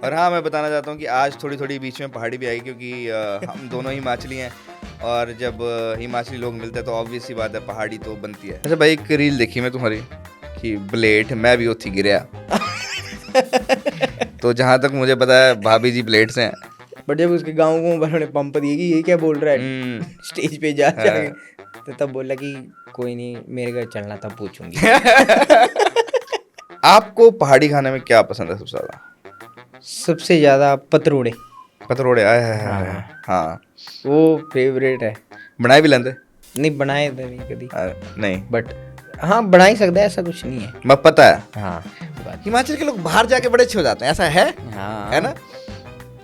और हाँ, मैं बताना चाहता हूँ कि आज थोड़ी थोड़ी बीच में पहाड़ी भी आई, क्योंकि हम दोनों हिमाचली हैं और जब हिमाचली लोग मिलते हैं तो ऑब्वियस सी बात है, पहाड़ी तो बनती है। अच्छा भाई, एक रील देखी मैं तुम्हारी कि ब्लेड मैं भी उठी गिरया। तो जहाँ तक मुझे पता है भाभी जी ब्लेड से हैं। बट जब उसके गाँव को वालों ने पंप दिए कि ये क्या बोल रहा है स्टेज पे जाके, तो तब बोला कि कोई नहीं, मेरे घर चलना तब पूछूंगी। आपको पहाड़ी खाने में क्या पसंद है सबसे ज्यादा? सबसे ज्यादा पतरोड़े। पतरोड़े आए हैं। हाँ, हाँ, वो फेवरेट है। बनाए भी लेंदे? नहीं बनाए तो नहीं कभी, नहीं, बट हाँ बना ही सकता है, ऐसा कुछ नहीं है। मैं पता है। हाँ, हिमाचल के लोग बाहर जाके बड़े अच्छे हो जाते हैं, ऐसा है? हाँ है ना?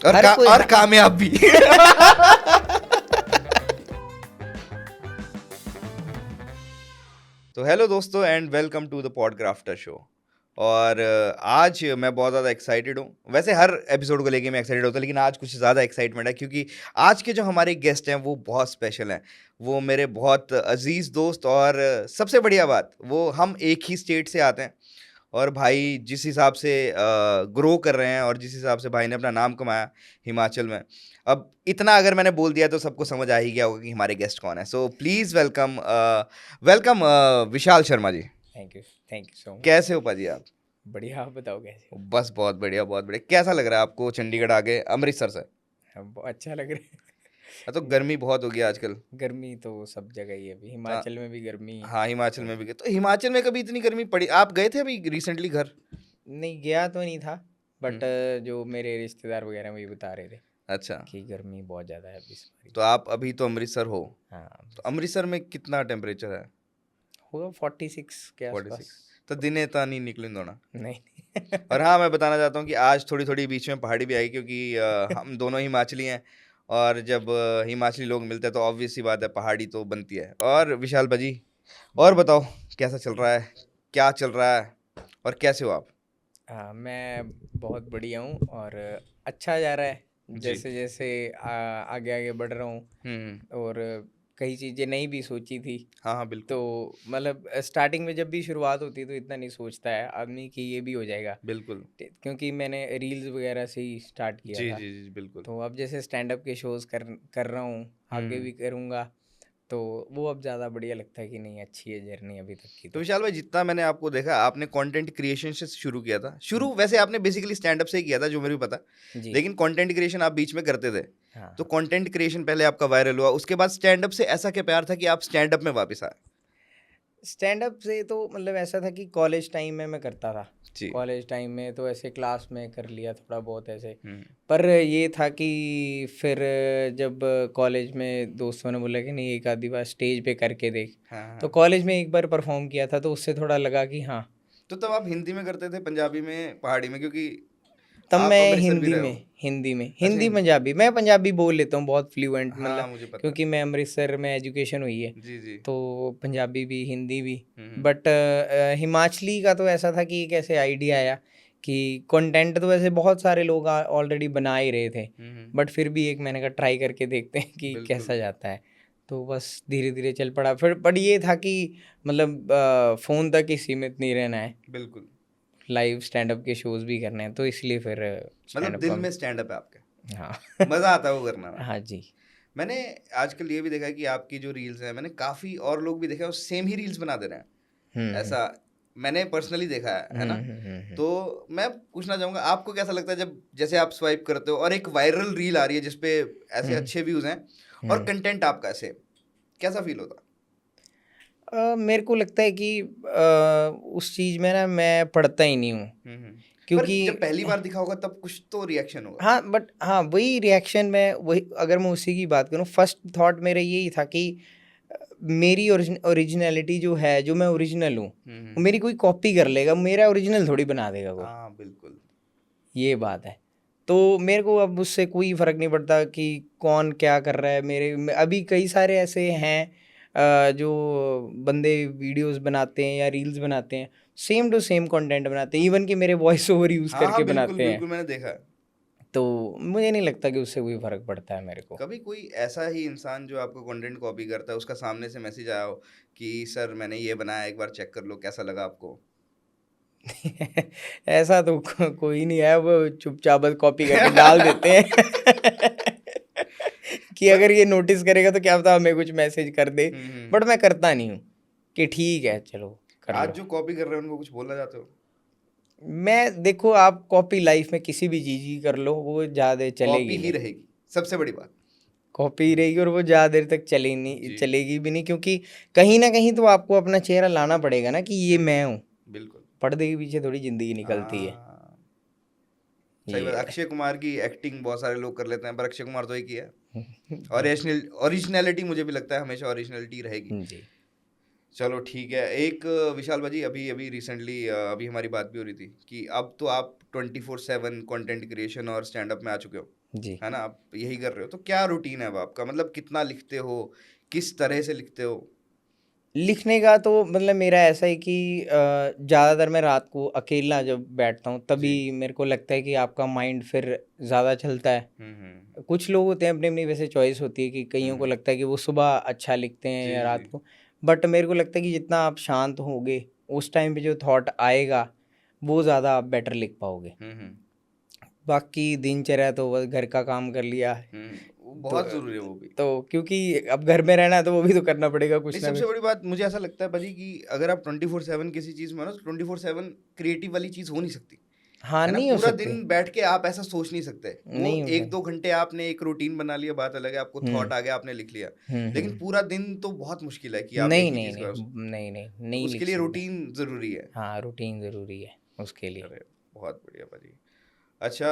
और हर कोई और कामयाब भी। तो हेलो दोस्तों and welcome to the podcrafter show. और आज मैं बहुत ज़्यादा एक्साइटेड हूँ। वैसे हर एपिसोड को लेके मैं एक्साइटेड होता हूँ, लेकिन आज कुछ ज़्यादा एक्साइटमेंट है क्योंकि आज के जो हमारे गेस्ट हैं वो बहुत स्पेशल हैं। वो मेरे बहुत अजीज़ दोस्त, और सबसे बढ़िया बात, वो हम एक ही स्टेट से आते हैं। और भाई जिस हिसाब से ग्रो कर रहे हैं और जिस हिसाब से भाई ने अपना नाम कमाया हिमाचल में, अब इतना अगर मैंने बोल दिया तो सबको समझ आ ही गया होगा कि हमारे गेस्ट कौन है। So please welcome welcome Vishal Sharma ji. Thank you so much. कैसे हो पाजी आप? बढ़िया, आप बताओ कैसे हो? बस बहुत बढ़िया बहुत बढ़िया। कैसा लग रहा है आपको चंडीगढ़ आके अमृतसर से? बहुत अच्छा लग रहा तो गर्मी बहुत होगी आजकल। है। गर्मी तो सब जगह ही है, अभी हाँ, हिमाचल में भी गर्मी है। हाँ हिमाचल में भी गए तो हिमाचल में कभी इतनी गर्मी पड़ी? आप गए थे अभी रिसेंटली घर? नहीं गया तो नहीं था, बट हम्म, जो मेरे रिश्तेदार वगैरह वही बता रहे थे अच्छा। कि गर्मी बहुत ज़्यादा है अभी इस बारी। तो आप अभी तो अमृतसर हो, हाँ, तो अमृतसर में कितना टेम्परेचर है? होगा 46 के 46। आसपास। तो दिने तो नहीं निकली दोना। नहीं। और हाँ, मैं बताना चाहता हूँ कि आज थोड़ी थोड़ी बीच में पहाड़ी भी आई, क्योंकि हम दोनों हिमाचली हैं और जब हिमाचली लोग मिलते हैं तो ऑब्वियस सी बात है, पहाड़ी तो बनती है। और विशाल भाजी, और बताओ कैसा चल रहा है, क्या चल रहा है, और कैसे हो आप? हाँ, मैं बहुत बढ़िया हूँ और अच्छा जा रहा है। जी। जैसे जैसे आगे आगे बढ़ रहा हूँ और कई चीज़ें नई भी सोची थी। हाँ हाँ बिल्कुल। तो मतलब स्टार्टिंग में जब भी शुरुआत होती है तो इतना नहीं सोचता है आदमी कि ये भी हो जाएगा, बिल्कुल। क्योंकि मैंने रील्स वगैरह से ही स्टार्ट किया जी था। जी जी बिल्कुल। तो अब जैसे स्टैंड अप के शोज़ कर रहा हूँ, आगे भी करूँगा, तो वो अब ज़्यादा बढ़िया लगता है कि नहीं, अच्छी है जर्नी अभी तक की। तो तो विशाल भाई, जितना मैंने आपको देखा, आपने कंटेंट क्रिएशन से शुरू किया था। शुरू वैसे आपने बेसिकली स्टैंड अप से ही किया था, जो मेरे को पता, जी। लेकिन कंटेंट क्रिएशन आप बीच में करते थे। हाँ, तो कंटेंट क्रिएशन पहले आपका वायरल हुआ, उसके बाद स्टैंड अप से ऐसा क्या प्यार था कि आप स्टैंड अप में वापस आए? स्टैंड अप से तो मतलब ऐसा था कि कॉलेज टाइम में मैं करता था। जी। कॉलेज टाइम में तो ऐसे क्लास में कर लिया थोड़ा बहुत ऐसे। हम्म। पर ये था कि फिर जब कॉलेज में दोस्तों ने बोला कि नहीं, एक आधी बार स्टेज पे करके देख, हाँ तो हाँ। कॉलेज में एक बार परफॉर्म किया था, तो उससे थोड़ा लगा कि हाँ। तो तब आप हिंदी में करते थे, पंजाबी में, पहाड़ी में? क्योंकि तब आप मैं अमृतसर भी हिंदी रहे में हो। हिंदी में अच्छा, हिंदी पंजाबी, मैं पंजाबी बोल लेता हूँ बहुत फ्लुएंट, हाँ मतलब मुझे पता क्योंकि मैं अमृतसर में एजुकेशन हुई है, है। जी जी। तो पंजाबी भी हिंदी भी। हम्म। बट हिमाचली का तो ऐसा था कि एक ऐसे आइडिया आया कि कंटेंट तो वैसे बहुत सारे लोग ऑलरेडी बना ही रहे थे, बट फिर भी एक मैंने कहा ट्राई करके देखते हैं कि बिल्कुल कैसा जाता है। तो बस धीरे धीरे चल पड़ा फिर। बट ये था कि मतलब फ़ोन तक ही सीमित नहीं रहना है, बिल्कुल। लाइव स्टैंड अप के शोज़ भी करने हैं, तो इसलिए फिर स्टैंड मतलब अप दिल में का। स्टैंड अप है आपके, हाँ। मजा आता है वो करना में। हाँ जी। मैंने आजकल ये भी देखा है कि आपकी जो रील्स हैं, मैंने काफी और लोग भी देखा है सेम ही रील्स बनाते रहे हैं, हम्म ऐसा मैंने पर्सनली देखा है ना? तो मैं पूछना चाहूंगा, आपको कैसा लगता है जब जैसे आप स्वाइप करते हो और एक वायरल रील आ रही है जिसपे ऐसे अच्छे व्यूज हैं और कंटेंट आपका ऐसे, कैसा फील होता? मेरे को लगता है कि उस चीज़ में ना मैं पढ़ता ही नहीं हूँ, पर क्योंकि जब पहली बार दिखा होगा तब कुछ तो रिएक्शन होगा। हाँ, बट हाँ वही रिएक्शन में वही, अगर मैं उसी की बात करूँ, फर्स्ट थॉट मेरा यही था कि मेरी ओरिजिनलिटी जो है, जो मैं ओरिजिनल हूँ, वो मेरी कोई कॉपी कर लेगा, मेरा ओरिजिनल थोड़ी बना देगा वो। हाँ बिल्कुल। ये बात है। तो मेरे को अब उससे कोई फ़र्क नहीं पड़ता कि कौन क्या कर रहा है। अभी कई सारे ऐसे हैं जो बंदे वीडियोस बनाते हैं या रील्स बनाते हैं, सेम टू सेम कंटेंट बनाते हैं, इवन कि मेरे वॉइस ओवर यूज़ हाँ हाँ करके बिल्कुल बनाते हैं। बिल्कुल, मैंने देखा है। तो मुझे नहीं लगता कि उससे कोई फ़र्क पड़ता है मेरे को। कभी कोई ऐसा ही इंसान जो आपका कंटेंट कॉपी करता है, उसका सामने से मैसेज आया हो कि सर मैंने ये बनाया, एक बार चेक कर लो, कैसा लगा आपको? ऐसा तो कोई नहीं है, वो चुपचाप बस कॉपी करके डाल देते हैं कि पर अगर ये नोटिस करेगा तो क्या पता हमें कुछ मैसेज कर दे, हम्म, बट मैं करता नहीं हूँ कि ठीक है चलो कर आज लो। जो कॉपी कर रहे हैं उनको कुछ बोलना चाहते हो? मैं देखो, आप कॉपी लाइफ में किसी भी चीज़ की कर लो वो ज़्यादा कॉपी चलेगी ही नहीं, रहेगी, सबसे बड़ी बात। कॉपी रहेगी और वो ज़्यादा देर तक जी, चलेगी भी नहीं, क्योंकि कहीं ना कहीं तो आपको अपना चेहरा लाना पड़ेगा ना कि ये मैं बिल्कुल, हूँ। बिल्कुल। पर्दे के पीछे थोड़ी ज़िंदगी निकलती है। हाँ, सही बात। ये अक्षय कुमार की एक्टिंग बहुत सारे लोग कर लेते हैं, पर अक्षय कुमार तो एक ही है। है। ओरिजिनलिटी मुझे भी लगता है हमेशा ओरिजिनलिटी रहेगी। जी चलो ठीक है। एक विशाल भाजी, अभी अभी रिसेंटली अभी हमारी बात भी हो रही थी कि अब तो आप 24/7 कंटेंट क्रिएशन और स्टैंड अप में आ चुके हो, जी। है ना? आप यही कर रहे हो, तो क्या रूटीन है अब आपका? मतलब कितना लिखते हो, किस तरह से लिखते हो? लिखने का तो मतलब मेरा ऐसा है कि ज़्यादातर मैं रात को अकेला जब बैठता हूँ तभी जी। मेरे को लगता है कि आपका माइंड फिर ज़्यादा चलता है। हम्म, कुछ लोग होते हैं, अपनी अपनी वैसे चॉइस होती है कि कईयों को हम्म, लगता है कि वो सुबह अच्छा लिखते हैं जी या जी। रात को, बट मेरे को लगता है कि जितना आप शांत होगे उस टाइम पे जो थॉट आएगा वो ज़्यादा आप बेटर लिख पाओगे। हम्म, बाकी दिनचर्या तो बस घर का काम कर लिया वो तो बहुत ज़रूरी है वो भी। क्योंकि अब घर में रहना है तो वो भी तो करना पड़ेगा नहीं, कुछ ना सबसे कुछ। बड़ी बात मुझे ऐसा लगता है भाजी कि अगर आप 24/7 किसी चीज़ में हो ना, तो 24/7 क्रिएटिव वाली चीज़ हो नहीं सकती, हाँ, है ना? नहीं हो पूरा सकती, दिन बैठ के आप ऐसा सोच नहीं सकते। वो नहीं हो एक सकती। दो घंटे आपने एक रूटीन बना लिया, बात अलग है, आपको हुँ, थॉट आ गया, आपने लिख लिया। लेकिन हुँ। पूरा दिन तो बहुत मुश्किल है कि आप एक नहीं, ही नहीं, चीज़ नहीं, कर। नहीं, नहीं, तो नहीं उसके लिख लिए सकते। रूटीन ज़रूरी है। हाँ, रूटीन ज़रूरी है उसके लिए। अरे, बहुत बढ़िया भाजी। अच्छा,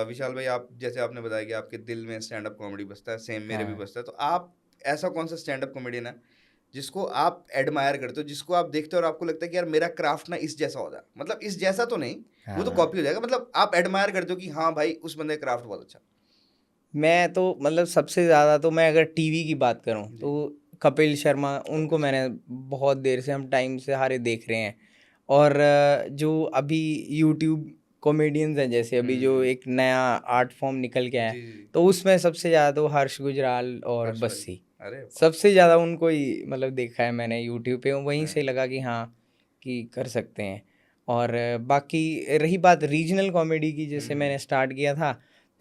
विशाल भाई, आप जैसे आपने बताया कि आपके दिल में स्टैंड अप कॉमेडी बसता है, सेम मेरे भी हाँ, बसता है। तो आप ऐसा कौन सा स्टैंड अप कॉमेडियन है जिसको आप एडमायर करते हो, जिसको आप देखते हो और आपको लगता है कि यार मेरा क्राफ्ट ना इस जैसा हो जाए? मतलब इस जैसा तो नहीं, वो तो हाँ। कॉपी हो जाएगा, मतलब आप एडमायर करते हो कि हाँ भाई, उस बंदे का क्राफ्ट बहुत अच्छा। मैं तो मतलब सबसे ज़्यादा तो मैं अगर टीवी की बात करूँ जी। तो कपिल शर्मा, उनको कपिल मैंने शर्मा। बहुत देर से, हम टाइम से सारे देख रहे हैं। और जो अभी यूट्यूब कॉमेडियंस हैं, जैसे अभी जो हम्म, एक नया आर्ट फॉर्म निकल के आया है, जी जी। तो उसमें सबसे ज़्यादा तो हर्ष गुजराल और हर्ष भाई। बस्सी, अरे वाह। सबसे ज़्यादा उनको ही मतलब देखा है मैंने यूट्यूब पे, वहीं हाँ, से लगा कि हाँ, कि कर सकते हैं। और बाकी रही बात रीजनल कॉमेडी की, जैसे हम्म, मैंने स्टार्ट किया था,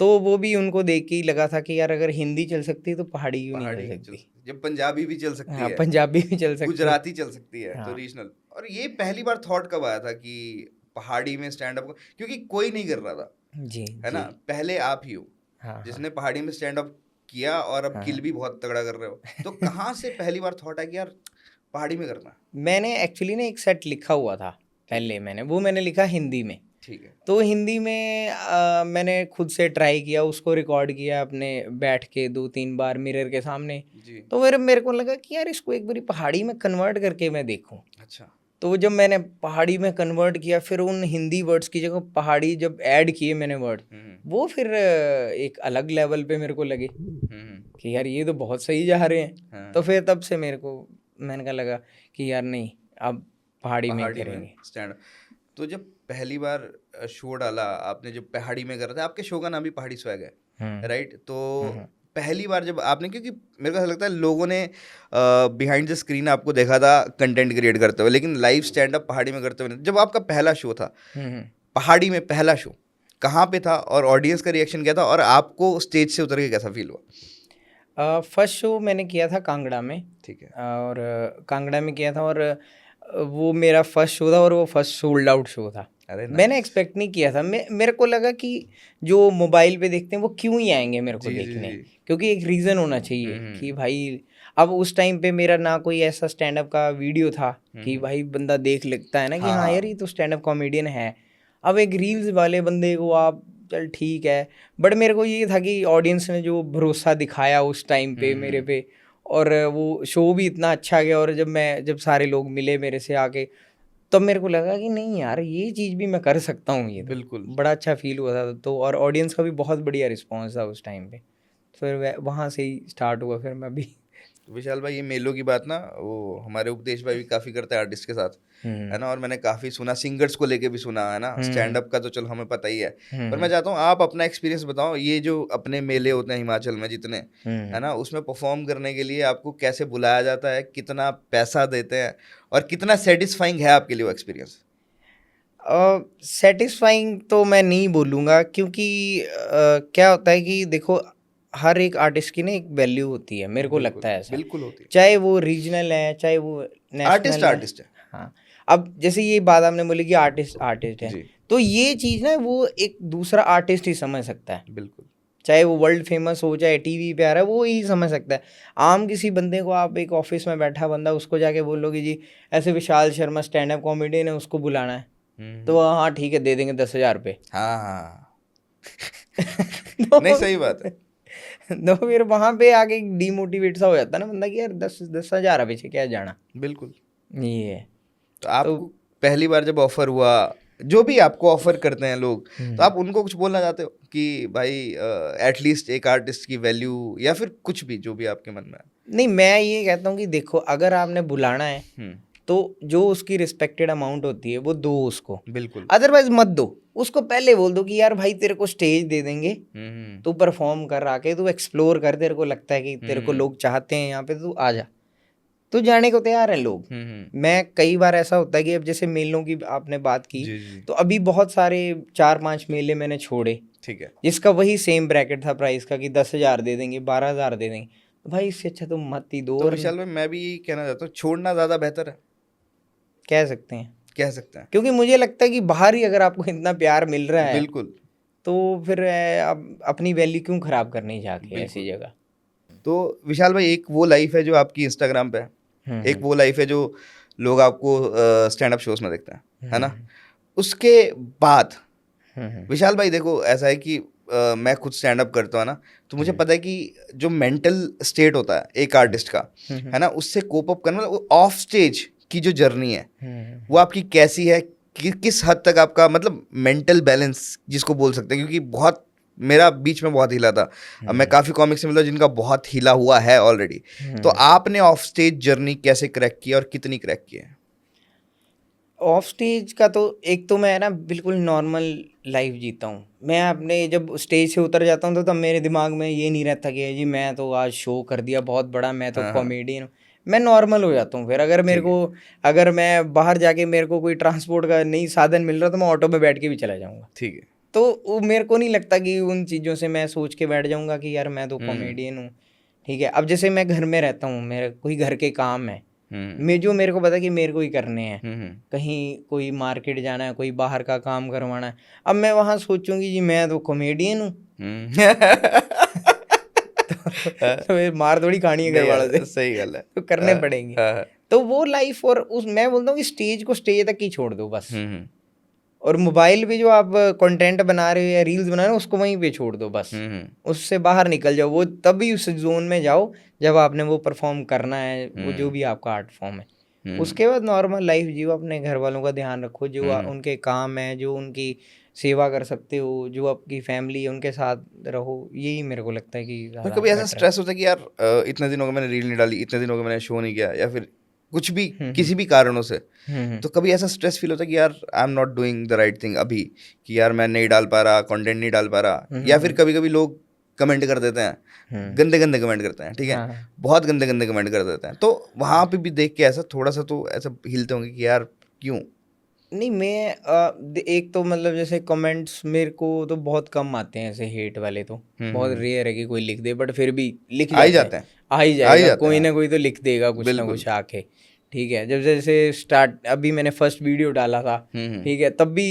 तो वो भी उनको देख के ही लगा था कि यार अगर हिंदी चल सकती है तो पहाड़ी क्यों नहीं पहाड़ी चल क्यों चल सकती। सकती, जब पंजाबी भी चल सकती हाँ, है, पंजाबी भी चल सकती है। गुजराती चल सकती है, तो हाँ, रीजनल। और ये पहली बार थॉट कब आया था कि पहाड़ी में स्टैंड अप? क्योंकि कोई नहीं कर रहा था, जी, है ना? जी। पहले आप ही हो हाँ, हाँ, जिसने पहाड़ी में स्टैंड अप किया, और अब हाँ, किल हाँ। भी बहुत तगड़ा कर रहे हो। तो कहाँ से पहली बार थॉट आया कि यार पहाड़ी में करना है? मैंने एक्चुअली ना एक सेट लिखा हुआ था, ठीक है, पहले वो मैंने लिखा हिंदी में। ठीक है। तो हिंदी में मैंने खुद से ट्राई किया, उसको रिकॉर्ड किया अपने बैठ के 2-3 बार मिरर के सामने। जी। तो फिर मेरे को लगा कि यार इसको एक बारी पहाड़ी में कन्वर्ट करके मैं देखूँ। अच्छा। तो जब मैंने पहाड़ी में कन्वर्ट किया, फिर उन हिंदी वर्ड्स की जगह पहाड़ी जब ऐड किए मैंने वर्ड, हम्म, वो फिर एक अलग लेवल पे मेरे को लगे हम्म, कि यार ये तो बहुत सही जा रहे हैं। हाँ। तो फिर तब से मेरे को, मैंने कहा लगा कि यार नहीं, अब पहाड़ी में ही पहाड़ी में करेंगे। स्टैंड। तो जब पहली बार शो डाला आपने, जब पहाड़ी में कर रहे थे, आपके शो का नाम भी पहाड़ी स्वैग है, हुँ, राइट? तो हुँ, हुँ। पहली बार जब आपने, क्योंकि मेरे को ऐसा लगता है लोगों ने बिहाइंड द स्क्रीन आपको देखा था कंटेंट क्रिएट करते हुए, लेकिन लाइव स्टैंड अप पहाड़ी में करते हुए नहीं। जब आपका पहला शो था हुँ, हुँ। पहाड़ी में, पहला शो कहाँ पे था और ऑडियंस का रिएक्शन क्या था, और आपको स्टेज से उतर के कैसा फील हुआ? फर्स्ट शो मैंने किया था कांगड़ा में, ठीक है। और कांगड़ा में किया था, और वो मेरा फर्स्ट शो था और वो फर्स्ट सोल्ड आउट शो था। अरे मैंने नाइस। एक्सपेक्ट नहीं किया था, मेरे को लगा कि जो मोबाइल पे देखते हैं वो क्यों ही आएंगे मेरे को जी जी देखने, जी। क्योंकि एक रीज़न होना चाहिए कि हम्म, भाई, अब उस टाइम पे मेरा ना कोई ऐसा स्टैंड अप का वीडियो था कि हम्म, भाई बंदा देख लगता है ना कि हाँ यार हाँ। ये तो स्टैंड अप कॉमेडियन है। अब एक रील्स वाले बंदे को आप, चल ठीक है, बट मेरे को ये था कि ऑडियंस ने जो भरोसा दिखाया उस टाइम पे मेरे हम्म, पे, और वो शो भी इतना अच्छा गया, और जब सारे लोग मिले मेरे से आके, तब मेरे को लगा कि नहीं यार ये चीज़ भी मैं कर सकता हूँ, ये तो बिल्कुल। बड़ा अच्छा फील हुआ था। तो और ऑडियंस का भी बहुत बढ़िया रिस्पॉन्स था उस टाइम पे। फिर वहाँ से ही स्टार्ट हुआ फिर मैं भी। तो विशाल भाई, ये मेलों की बात ना, वो हमारे उपदेश भाई भी काफ़ी करते हैं आर्टिस्ट के साथ, है हम्म, ना? और मैंने काफ़ी सुना, सिंगर्स को लेके भी सुना, है ना? स्टैंड हम्म, अप का तो चलो हमें पता ही है, पर मैं हम्म, चाहता हूँ आप अपना एक्सपीरियंस बताओ। ये जो अपने मेले होते हैं हिमाचल में जितने, है हम्म। ना, उसमें परफॉर्म करने के लिए आपको कैसे बुलाया जाता है, कितना पैसा देते हैं, और कितना सेटिस्फाइंग है आपके लिए वो एक्सपीरियंस? सेटिस्फाइंग तो मैं नहीं बोलूँगा, क्योंकि क्या होता है कि देखो, हर एक आर्टिस्ट की ना एक वैल्यू होती है, मेरे को बिल्कुल लगता है ऐसा। बिल्कुल होती है। चाहे वो रीजनल है, चाहे वो आर्टिस्ट नेशनल है। आर्टिस्ट है। हाँ, अब जैसे ये बात आपने बोली कि आर्टिस्ट आर्टिस्ट है, जी तो ये चीज़ ना वो एक दूसरा आर्टिस्ट ही समझ सकता है। बिल्कुल। चाहे वो वर्ल्ड फेमस हो, चाहे टीवी पे आ रहा है, वो ही समझ सकता है। आम किसी बंदे को, आप एक ऑफिस में बैठा बंदा, उसको जाके बोलोगे जी ऐसे Vishal Sharma stand up comedian है, उसको बुलाना है, तो हाँ ठीक है, दे देंगे 10,000 रुपये। हाँ हाँ नहीं तो सही बात है। तो फिर वहां पे आके डीमोटिवेट सा हो जाता है ना बंदा कि यार 10,000 पीछे क्या जाना। बिल्कुल। ये है। तो तो आपको पहली बार जब ऑफर हुआ, जो भी आपको ऑफर करते हैं लोग, तो आप उनको कुछ बोलना चाहते हो कि भाई एटलीस्ट एक आर्टिस्ट की वैल्यू, या फिर कुछ भी जो भी आपके मन में है? नहीं, मैं ये कहता हूँ कि देखो, अगर आपने बुलाना है हम्म, तो जो उसकी रिस्पेक्टेड अमाउंट होती है वो दो उसको, बिल्कुल। अदरवाइज मत दो। उसको पहले बोल दो कि यार भाई तेरे को स्टेज दे देंगे, हम्म तू परफॉर्म कर, आके तू एक्सप्लोर कर, तेरे को लगता है कि तेरे को हम्म लोग चाहते हैं यहाँ पे, तू आ जा। तो जाने को तैयार हैं लोग। मैं कई बार ऐसा होता है कि अब जैसे मेलों की आपने बात की, जी जी तो अभी बहुत सारे 4-5 मेले मैंने छोड़े, ठीक है। जिसका वही सेम ब्रैकेट था प्राइस का कि 10,000 दे देंगे, 12,000 दे देंगे, तो भाई इससे अच्छा तुम मत ही दो। तो और विशाल भाई, मैं भी यही कहना चाहता हूँ, छोड़ना ज़्यादा बेहतर है, कह सकते हैं, कह सकते हैं। क्योंकि मुझे लगता है कि बाहर ही अगर आपको इतना प्यार मिल रहा है, बिल्कुल तो फिर अब अपनी वैल्यू क्यों खराब करनी जाके ऐसी बिल्कुल। जगह। तो विशाल भाई, एक वो लाइफ है जो आपकी इंस्टाग्राम पे है, एक हम्म वो लाइफ है जो लोग आपको स्टैंड अप शोज में देखते हैं, है ना? हम्म उसके बाद हम्म विशाल भाई देखो, ऐसा है कि मैं खुद स्टैंड अप करता हूँ ना, तो मुझे पता है कि जो मेंटल स्टेट होता है एक आर्टिस्ट का, है ना, उससे कोप अप करना, वो ऑफ स्टेज की जो जर्नी है वो आपकी कैसी है, कि किस हद तक आपका मतलब मेंटल बैलेंस जिसको बोल सकते हैं, क्योंकि बहुत मेरा बीच में बहुत हिला था। अब मैं काफ़ी कॉमिक्स से मिला जिनका बहुत हिला हुआ है ऑलरेडी। तो आपने ऑफ स्टेज जर्नी कैसे क्रैक की और कितनी क्रैक की है? ऑफ स्टेज का तो एक तो मैं ना बिल्कुल नॉर्मल लाइफ जीता हूँ। मैं अपने जब स्टेज से उतर जाता हूँ तो तब मेरे दिमाग में ये नहीं रहता कि जी मैं तो आज शो कर दिया बहुत बड़ा, मैं तो हाँ हाँ कॉमेडियन हूँ। मैं नॉर्मल हो जाता हूँ। फिर अगर मेरे ठीक है। को, अगर मैं बाहर जाके मेरे को कोई ट्रांसपोर्ट का नहीं साधन मिल रहा तो मैं ऑटो में बैठ के भी चला जाऊँगा। ठीक है। तो वो मेरे को नहीं लगता कि उन चीज़ों से मैं सोच के बैठ जाऊँगा कि यार मैं तो हम्म कॉमेडियन हूँ। ठीक है, अब जैसे मैं घर में रहता हूँ, मेरे कोई घर के काम है, हम्म मेरे को पता है कि मेरे को ही करने हैं। हम्म कहीं कोई मार्केट जाना है, कोई बाहर का काम करवाना है, अब मैं वहाँ सोचूंगी जी मैं तो कॉमेडियन हूँ। तो फिर मार थोड़ी खानी है घर नहीं वालों से। यार, सही गल है। तो करने पड़ेंगे। हाँ, तो वो लाइफ, और उस मैं बोलता हूँ कि स्टेज को स्टेज तक ही छोड़ दो बस। हम्म और मोबाइल पे जो आप कंटेंट बना रहे हो या रील्स बना रहे हो उसको वहीं पे छोड़ दो बस। हम्म उससे बाहर निकल जाओ, वो तभी उस जोन में जाओ जब आपने वो परफॉर्म करना है, वो जो भी आपका आर्ट फॉर्म है। उसके बाद नॉर्मल लाइफ जियो, अपने घर वालों का ध्यान रखो, जो उनके काम है, जो उनकी सेवा कर सकते हो, जो आपकी फैमिली है उनके साथ रहो। यही मेरे को लगता है कि पर ज़्यादा कभी ऐसा बेटर है। स्ट्रेस होता है कि यार इतने दिनों का मैंने रील नहीं डाली, इतने दिनों का मैंने शो नहीं किया, या फिर कुछ भी हम्म किसी भी कारणों से, हम्म तो कभी ऐसा स्ट्रेस फील होता है कि यार I am not doing the right thing अभी, कि यार मैं नहीं डाल पा रहा, कंटेंट नहीं डाल पा रहा, या फिर कभी कभी लोग कमेंट कर देते हैं, गंदे गंदे कमेंट करते हैं, ठीक है, हाँ। बहुत गंदे गंदे कमेंट कर देते हैं, तो वहाँ पे भी देख के ऐसा थोड़ा सा तो ऐसा हिलते होंगे कि यार क्यों? नहीं, मैं एक तो मतलब जैसे कमेंट्स मेरे को तो बहुत कम आते हैं ऐसे हेट वाले, तो बहुत रेयर है कि कोई लिख दे, बट फिर भी लिख आ ही जाते हैं। जाते हैं, आ ही आ ही जाएगा, जाते कोई हैं। ना कोई तो लिख देगा कुछ ना बिल्कुल। कुछ आके। ठीक है, जब जैसे स्टार्ट अभी मैंने फर्स्ट वीडियो डाला था, ठीक है, तब भी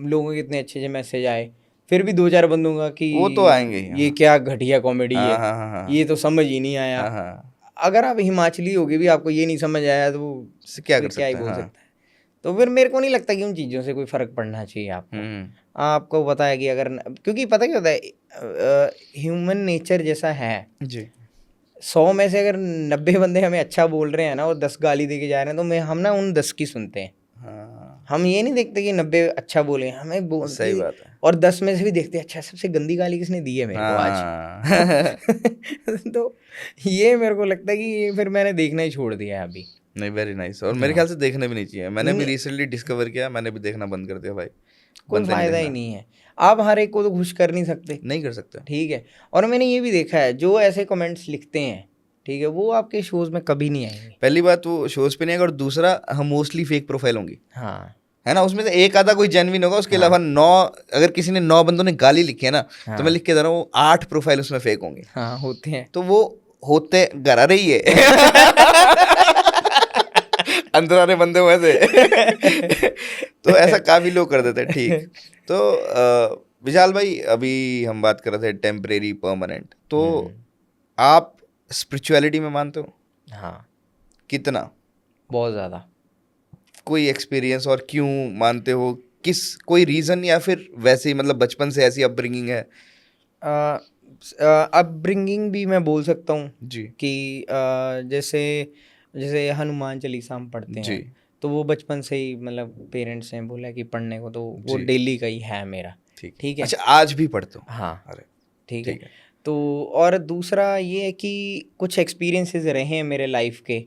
लोगों के इतने अच्छे अच्छे मैसेज आए, फिर भी 2-4 बंदों का कि वो तो आएंगे ही। ये हाँ क्या घटिया कॉमेडी हाँ है, हाँ हाँ हाँ ये तो समझ ही नहीं आया। हाँ हाँ, अगर आप हिमाचली होगे भी आपको ये नहीं समझ आया तो इससे क्या कोई कर क्या ही सकते हैं? बोल हाँ। सकता है। तो फिर मेरे को नहीं लगता कि उन चीज़ों से कोई फ़र्क पड़ना चाहिए आपको। हम्म आपको पता है कि अगर क्योंकि पता क्या होता है, ह्यूमन नेचर जैसा है, जी 100 में से अगर 90 बंदे हमें अच्छा बोल रहे हैं ना और 10 गाली दे के जा रहे हैं, तो हम ना उन 10 की सुनते हैं। हाँ, हम ये नहीं देखते कि 90 अच्छा बोले, हमें सही बात है। और 10 में से भी देखते हैं अच्छा सबसे गंदी गाली किसने दी है मेरे को आज। हाँ तो ये मेरे को लगता है कि ये फिर मैंने देखना ही छोड़ दिया है अभी। नहीं, वेरी नाइस। और मेरे हाँ, ख्याल से देखने भी नहीं चाहिए, मैंने भी नहीं, रिसेंटली डिस्कवर किया, मैंने भी देखना बंद कर दिया भाई, कोई बनते नहीं फायदा ही देखना, नहीं है। आप हर एक को तो खुश कर नहीं सकते। नहीं कर सकते। ठीक है, और मैंने ये भी देखा है जो ऐसे कमेंट्स लिखते हैं, ठीक है, वो आपके शोज में कभी नहीं आएंगे। पहली बात वो शोज पे नहीं आएगा, और दूसरा हम मोस्टली फेक प्रोफाइल होंगी, हाँ, है ना, उसमें से एक आधा कोई जेन्युइन होगा, उसके अलावा 9, अगर किसी ने 9 बंदों ने गाली लिखी है ना, तो मैं लिख के दे रहा हूँ 8 प्रोफाइल उसमें फेक होंगे। हाँ होते हैं। तो वो होते गरा रही है अंदर आने बंदे हुए थे तो ऐसा काफी लोग कर देते हैं। ठीक, तो विशाल भाई, अभी हम बात कर रहे थे टेम्परेरी परमानेंट, तो आप स्पिरिचुअलिटी में मानते हो? हाँ, कितना? बहुत ज़्यादा। कोई एक्सपीरियंस, और क्यों मानते हो? किस, कोई रीजन, या फिर वैसे ही मतलब बचपन से ऐसी अपब्रिंगिंग है? अपब्रिंगिंग भी मैं बोल सकता हूँ जी कि जैसे जैसे हनुमान चालीसा हम पढ़ते जी हैं, तो वो बचपन से ही मतलब पेरेंट्स ने बोला कि पढ़ने को, तो वो जी। डेली का ही है मेरा। ठीक ठीक है। अच्छा, आज भी पढ़ते हो? हाँ, अरे ठीक है। ठीक है। तो और दूसरा ये है कि कुछ एक्सपीरियंसेस रहे हैं मेरे लाइफ के,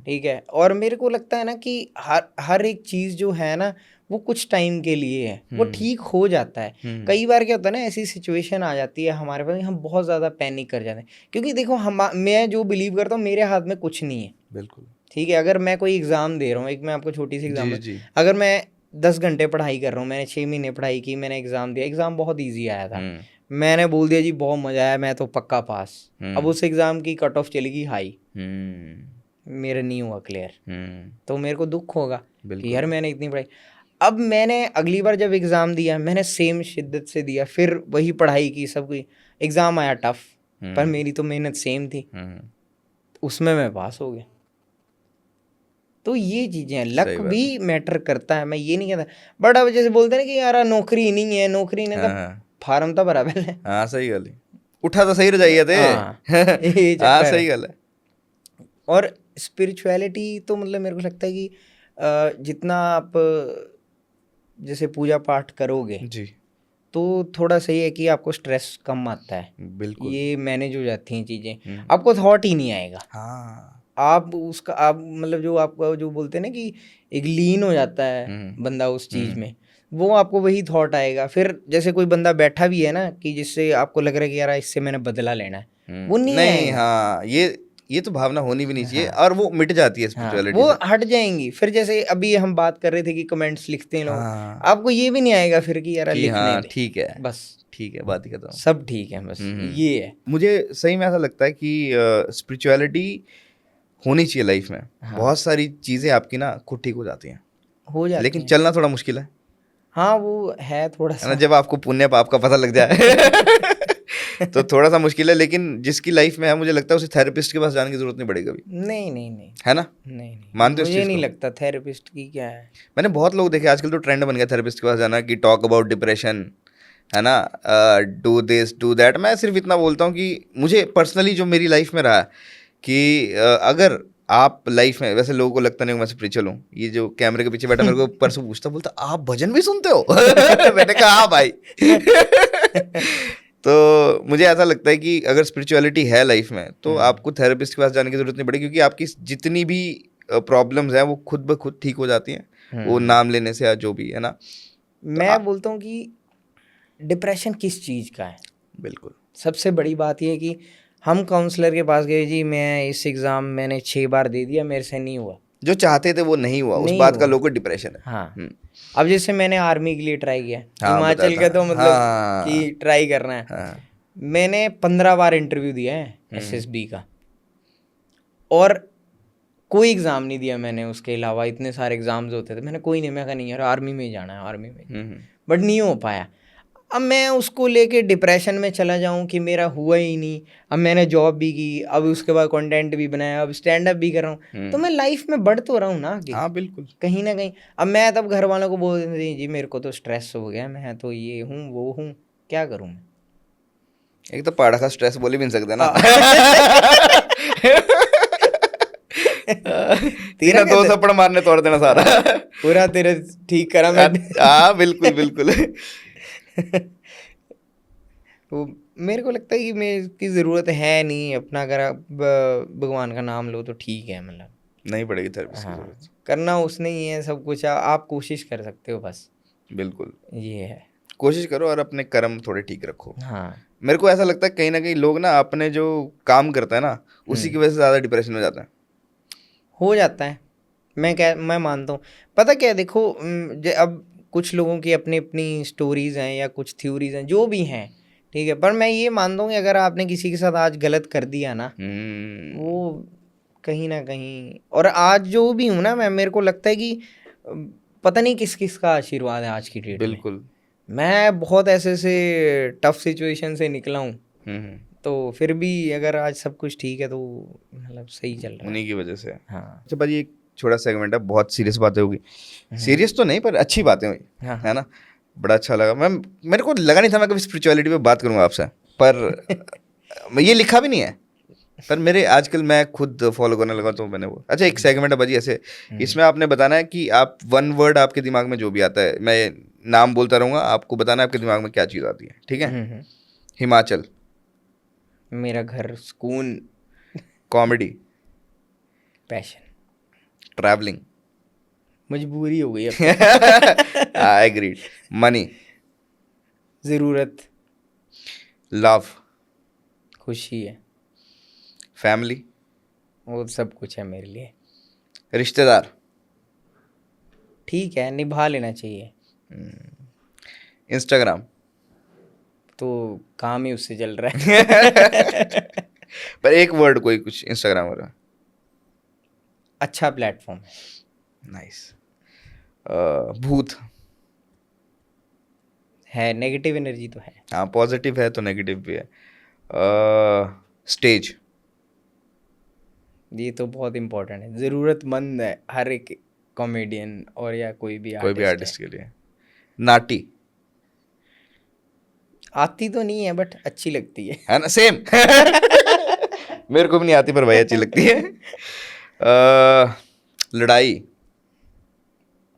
ठीक है, और मेरे को लगता है ना कि हर एक चीज़ जो है ना, वो कुछ टाइम के लिए है, वो ठीक हो जाता है। कई बार क्या होता है ना, ऐसी सिचुएशन आ जाती है हमारे पास, हम बहुत ज़्यादा पैनिक कर जाते हैं, क्योंकि देखो मैं जो बिलीव करता हूँ, मेरे हाथ में कुछ नहीं है। बिल्कुल। ठीक है, अगर मैं कोई एग्ज़ाम दे रहा हूँ, एक मैं आपको छोटी सी जी एग्जाम्पल, जी। अगर मैं 10 घंटे पढ़ाई कर रहा हूँ, मैंने 6 महीने पढ़ाई की, मैंने एग्ज़ाम दिया, एग्ज़ाम बहुत ईजी आया था, मैंने बोल दिया जी बहुत मज़ा आया, मैं तो पक्का पास। अब उस एग्ज़ाम की कट ऑफ चलेगी हाई, मेरा नहीं हुआ क्लियर, तो मेरे को दुख होगा कि यार मैंने इतनी पढ़ाई। अब मैंने अगली बार जब एग्ज़ाम दिया, मैंने सेम शिद्दत से दिया, फिर वही पढ़ाई की, सब कुछ, एग्ज़ाम आया टफ, पर मेरी तो मेहनत सेम थी, उसमें मैं पास हो गया। तो ये चीज़ें हैं, लक भी मैटर करता है, मैं ये नहीं कहता। बट अब जैसे बोलते हैं ना कि यार नौकरी नहीं है, नौकरी नहीं, तो फार्म तो भरा पहले। हाँ सही गल है, उठा तो सही रह जाइए थे। हाँ, ये हाँ चक्कर सही है। गल है। और स्पिरिचुअलिटी तो मतलब मेरे को लगता है कि जितना आप जैसे पूजा पाठ करोगे, जी तो थोड़ा सही है कि आपको स्ट्रेस कम आता है, बिल्कुल। ये मैनेज हो जाती हैं चीज़ें, आपको थॉट ही नहीं आएगा। हाँ, आप उसका आप मतलब जो आपका जो बोलते हैं ना कि एक लीन हो जाता है बंदा उस चीज़ में, वो आपको वही थॉट आएगा। फिर जैसे कोई बंदा बैठा भी है ना कि जिससे आपको लग रहा है कि यार इससे मैंने बदला लेना है, वो नहीं नहीं आएगा। हाँ, ये तो भावना होनी भी नहीं चाहिए, हाँ, और वो मिट जाती है हाँ, स्पिरिचुअलिटी वो से। हट जाएंगी। फिर जैसे अभी हम बात कर रहे थे कि कमेंट्स लिखते हैं लोग, हाँ आपको ये भी नहीं आएगा फिर कि यार कि लिखने हाँ दे, ठीक है, बस ठीक है, बात ही खत्म। सब ठीक है, बस ये है। मुझे सही में ऐसा लगता है कि स्पिरिचुअलिटी होनी चाहिए लाइफ में। हाँ, बहुत सारी चीज़ें आपकी ना खुद ठीक हो जाती हैं, हो जाती लेकिन हैं। चलना थोड़ा मुश्किल हाँ, वो है थोड़ा है ना, सा। जब आपको पुण्य पाप का पता लग जाए तो थोड़ा सा मुश्किल है, लेकिन जिसकी लाइफ में है, मुझे लगता है उसे थेरेपिस्ट के पास जाने की जरूरत नहीं पड़ेगी कभी, नहीं नहीं नहीं है ना? नहीं नहीं, मानते हो इस मुझे चीज़ नहीं को? लगता थेरेपिस्ट की क्या है। मैंने बहुत लोग देखे, आजकल तो ट्रेंड बन गया थेरेपिस्ट के पास जाना, कि टॉक अबाउट डिप्रेशन, है ना, डू दिस डू दैट। मैं सिर्फ इतना बोलता हूँ कि मुझे पर्सनली जो मेरी लाइफ में रहा है कि अगर आप लाइफ में, वैसे लोगों को लगता नहीं मैं स्पिरिचुअल हूँ, ये जो कैमरे के पीछे बैठा मेरे को परसों पूछता, बोलता आप भजन भी सुनते हो मैंने कहा हाँ भाई तो मुझे ऐसा लगता है कि अगर स्पिरिचुअलिटी है लाइफ में, तो आपको थेरेपिस्ट के पास जाने की जरूरत नहीं पड़ेगी, क्योंकि आपकी जितनी भी प्रॉब्लम्स हैं वो खुद ब खुद ठीक हो जाती हैं, वो नाम लेने से या जो भी, है ना? मैं बोलता हूँ कि डिप्रेशन किस चीज़ का है। बिल्कुल। सबसे बड़ी बात ये है कि हम काउंसलर के पास गए, जी मैं इस एग्ज़ाम मैंने 6 बार दे दिया, मेरे से नहीं हुआ, जो चाहते थे वो नहीं हुआ, उस नहीं बात का हुआ। लोगों को डिप्रेशन है। हाँ, अब जैसे मैंने आर्मी के लिए ट्राई किया, हाँ बताया हिमाचल का तो था, मतलब हाँ कि ट्राई करना है, हाँ। मैंने 15 बार इंटरव्यू दिया है एसएसबी का, और कोई एग्ज़ाम नहीं दिया मैंने। उसके अलावा इतने सारे एग्ज़ाम्स होते थे, मैंने कोई नहीं, मैं कहा नहीं यार आर्मी में ही जाना है, आर्मी में, बट नहीं हो पाया। अब मैं उसको लेके डिप्रेशन में चला जाऊं कि मेरा हुआ ही नहीं। अब मैंने जॉब भी की, अब उसके बाद कंटेंट भी बनाया, अब स्टैंड अप भी कर रहा हूँ, तो मैं लाइफ में बढ़ तो रहा हूँ ना आगे, हाँ बिल्कुल। कहीं ना कहीं। अब मैं तब घर वालों को बोल देती जी मेरे को तो स्ट्रेस हो गया, मैं तो ये हूँ वो हूँ, क्या करूँ मैं। एक तो पहाड़ का स्ट्रेस बोल ही भी नहीं सकते ना तेरा दो थप्पड़ मारने तोड़ देना सारा पूरा तेरे ठीक करा मैं। हाँ बिल्कुल बिल्कुल तो मेरे को लगता है कि मैं इसकी ज़रूरत है नहीं, अपना अगर आप भगवान का नाम लो तो ठीक है, मतलब नहीं पड़ेगी थेरेपिस्ट की हाँ, जरूरत। करना उसने ही है सब कुछ, आप कोशिश कर सकते हो बस, बिल्कुल ये है। कोशिश करो और अपने कर्म थोड़े ठीक रखो। हाँ, मेरे को ऐसा लगता है कहीं ना कहीं लोग ना अपने जो काम करते हैं ना, उसी की वजह से ज़्यादा डिप्रेशन में जाते हैं। हो जाता है, मैं मानता हूँ। पता क्या है, देखो अब कुछ लोगों की अपनी अपनी स्टोरीज हैं या कुछ थ्योरीज हैं जो भी हैं, ठीक है, पर मैं ये मानता हूँ कि अगर आपने किसी के साथ आज गलत कर दिया ना, वो कहीं ना कहीं, और आज जो भी हूँ ना मैं, मेरे को लगता है कि पता नहीं किस किस का आशीर्वाद है आज की डेट में। बिल्कुल। मैं बहुत ऐसे से टफ सिचुएशन से निकला हूँ, तो फिर भी अगर आज सब कुछ ठीक है तो मतलब सही चल रहा है। उन्हीं की वजह से। हाँ अच्छा भाई, एक छोटा सेगमेंट है, बहुत सीरियस बातें होगी। सीरियस तो नहीं पर अच्छी बातें हुई, हाँ है ना। बड़ा अच्छा लगा। मेरे को लगा नहीं था मैं कभी स्पिरिचुअलिटी पे बात करूंगा आपसे, पर ये लिखा भी नहीं है, पर मेरे आजकल मैं खुद फॉलो करने लगा तो मैंने वो। अच्छा, एक सेगमेंट है भाजी ऐसे, इसमें आपने बताना है कि आप वन वर्ड आपके दिमाग में जो भी आता है, मैं नाम बोलता रहूंगा, आपको बताना है आपके दिमाग में क्या चीज़ आती है, ठीक है। हिमाचल। मेरा घर, सुकून, कॉमेडी। Passion, travelling. मजबूरी हो गई अब। I agreed. मनी। ज़रूरत, लव। खुशी है, फैमिली। वो सब कुछ है मेरे लिए। रिश्तेदार। ठीक है, निभा लेना चाहिए, इंस्टाग्राम। तो काम ही उससे चल रहा है। पर एक वर्ड कोई कुछ इंस्टाग्राम वाला। अच्छा प्लेटफॉर्म है। नाइस। भूत। है, नेगेटिव एनर्जी तो है। हाँ, पॉजिटिव है तो नेगेटिव भी है। स्टेज। ये तो बहुत इम्पोर्टेंट है, ज़रूरतमंद है हर एक कॉमेडियन और या कोई भी आर्टिस्ट के लिए। नाटी। आती तो नहीं है बट अच्छी लगती है ना, सेम। मेरे को भी नहीं आती पर भाई अच्छी लगती है। लड़ाई।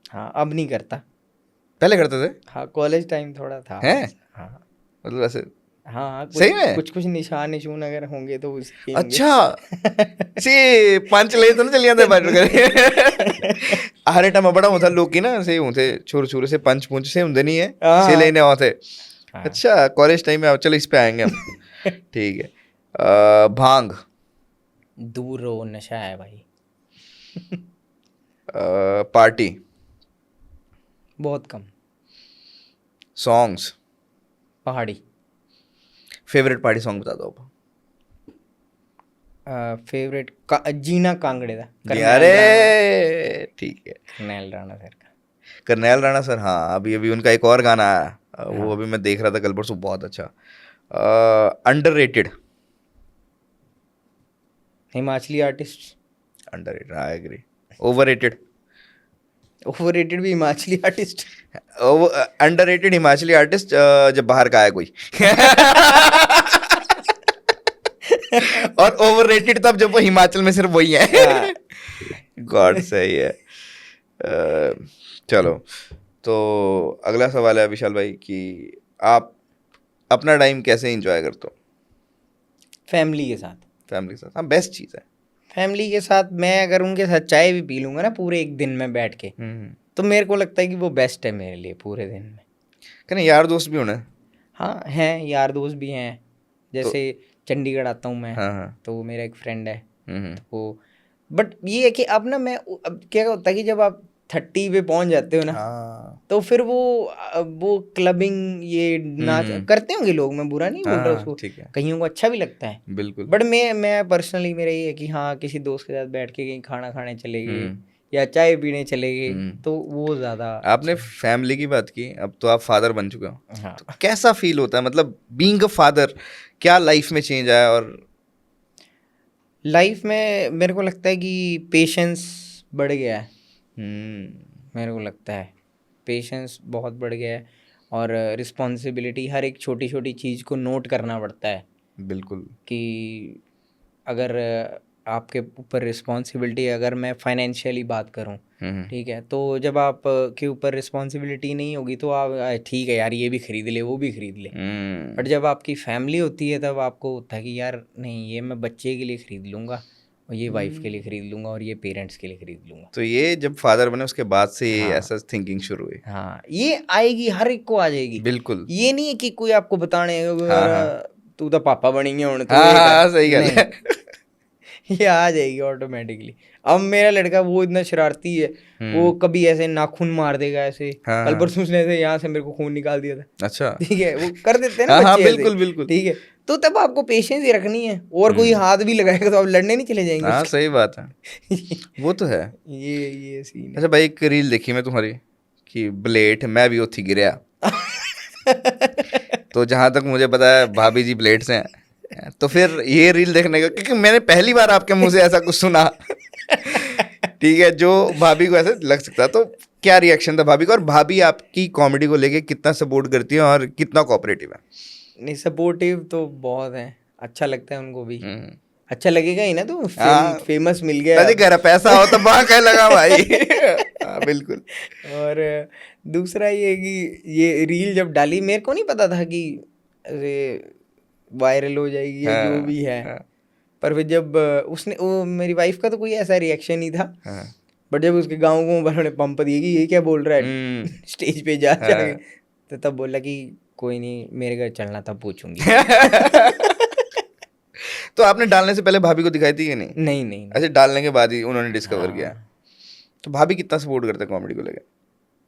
हाँ, अब नहीं करता, पहले करते थे। हाँ कॉलेज टाइम थोड़ा था। हैं? हाँ मतलब ऐसे। हाँ, सही में? कुछ निशान निशून अगर होंगे तो उसके होंगे। अच्छा। सी पंच ले तो ना चलिए आते बाहर करे। हरे टाइम बड़ा होता लोग की ना, से होते छोर छोर से पंच पुंच से होंगे नहीं है, से लेने आते। अच्छा, कॉलेज टाइम में चलो इस पे आएंगे हम। ठीक है। भांग। दूर रहो, नशा है भाई। पार्टी। बहुत कम। सॉन्ग्स। पहाड़ी। फेवरेट पार्टी सॉन्ग बता दो आप। फेवरेट जीना कांगड़े दा, अरे ठीक है। करनैल राणा सर का। करनैल राणा सर, हाँ अभी अभी उनका एक और गाना आया, वो अभी मैं देख रहा था कल परसों, बहुत अच्छा। Underrated. Himachali artist. Underrated, I agree. Overrated. Overrated भी Himachali artist. Underrated Himachali artist जब बाहर का आया कोई। और ओवररेटेड तब जब वो हिमाचल में सिर्फ वही है। गॉड, सही है। चलो, तो अगला सवाल है विशाल भाई कि आप अपना टाइम कैसे एंजॉय करते हो? फैमिली के साथ। फैमिली के साथ, हाँ बेस्ट चीज़ है। फैमिली के साथ मैं अगर उनके साथ चाय भी पी लूँगा ना पूरे एक दिन में बैठ के, तो मेरे को लगता है कि वो बेस्ट है मेरे लिए पूरे दिन में। कहने यार दोस्त भी होना है। हाँ हैं, यार दोस्त भी हैं, जैसे चंडीगढ़ आता हूँ मैं। हाँ। तो मेरा एक फ्रेंड है, तो बट ये है कि अब ना मैं, अब क्या होता है कि जब आप 30 पे पहुंच जाते हो ना, तो फिर वो क्लबिंग ये नाच करते होंगे लोग, मैं बुरा नहीं बोल रहा उसको, कईयों को अच्छा भी लगता है बिल्कुल। बट मैं पर्सनली मेरा ये है कि हाँ किसी दोस्त के साथ बैठ के कहीं खाना खाने चले गए या चाय पीने चले गए, तो वो ज़्यादा। आपने फैमिली की बात की, अब तो आप फादर बन चुके हो। हाँ। तो कैसा फील होता है, मतलब बीइंग अ फादर, क्या लाइफ में चेंज आया? और लाइफ में मेरे को लगता है कि पेशेंस बढ़ गया है। मेरे को लगता है पेशेंस बहुत बढ़ गया है, और रिस्पॉन्सिबिलिटी, हर एक छोटी छोटी चीज़ को नोट करना पड़ता है। बिल्कुल। कि अगर आपके ऊपर रिस्पॉन्सिबिलिटी, अगर मैं फाइनेंशियली बात करूं, ठीक है, तो जब आप के ऊपर रिस्पॉन्सिबिलिटी नहीं होगी तो आप ठीक है यार ये भी खरीद ले वो भी खरीद ले, बट जब आपकी फैमिली होती है तब आपको होता है कि यार नहीं, ये मैं बच्चे के लिए खरीद लूँगा और ये वाइफ के लिए खरीद लूँगा और ये पेरेंट्स के लिए खरीद लूँगा। तो ये जब फादर बने उसके बाद से ये ऐसा थिंकिंग शुरू हुई। हाँ, ये आएगी, हर एक को आ जाएगी। बिल्कुल। ये नहीं है कि कोई आपको बताने तू तो पापा बनी है, हाँ, सही गल है। ये आ जाएगी ऑटोमेटिकली। अब मेरा लड़का वो इतना शरारती है, वो कभी ऐसे नाखून मार देगा ऐसे। हाँ, कल हाँ। परसों उसने ऐसे यहाँ से मेरे को खून निकाल दिया था। अच्छा। ठीक है, वो कर देते हैं ना हाँ, हाँ, बच्चे ऐसे। बिल्कुल, बिल्कुल। ठीक है, तो तब आपको पेशेंस ही रखनी है, और कोई हाथ भी लगाएगा तो आप लड़ने नहीं चले जाएंगे हाँ, उसके। सही बात है, वो तो है। ये सीन है। अच्छा भाई, एक रील देखी मैं तुम्हारी कि ब्लेड मैं भी उठी गिरा। तो जहां तक मुझे पता है भाभी जी ब्लेड से हैं, तो फिर ये रील देखने का, क्योंकि मैंने पहली बार आपके मुंह से ऐसा कुछ सुना, ठीक है, जो भाभी को ऐसे लग सकता है। तो क्या रिएक्शन था भाभी का, और भाभी आपकी कॉमेडी को लेके कितना सपोर्ट करती है और कितना कोऑपरेटिव है? नहीं, सपोर्टिव तो बहुत है, अच्छा लगता है उनको भी। हम्म। अच्छा लगेगा ही ना, तो हाँ, फेमस मिल गया ताकि अब। घर पैसा हो तब वहां कह लगा भाई। हाँ, बिल्कुल। और दूसरा ये कि ये रील जब डाली, मेरे को नहीं पता था कि अरे वायरल हो जाएगी या जो भी है। हाँ, पर फिर जब उसने, वो मेरी वाइफ का तो कोई ऐसा रिएक्शन नहीं था, हाँ, बट जब उसके गाँव को वालों ने पंप दिए कि ये क्या बोल रहा है स्टेज पे जा जाके, हाँ। तो तब बोला कि कोई नहीं, मेरे घर चलना तब पूछूंगी। तो आपने डालने से पहले भाभी को दिखाई थी कि नहीं? नहीं नहीं। अच्छा, डालने के बाद ही उन्होंने डिस्कवर किया। हाँ। तो भाभी कितना सपोर्ट करते हैं कॉमेडी को लेके,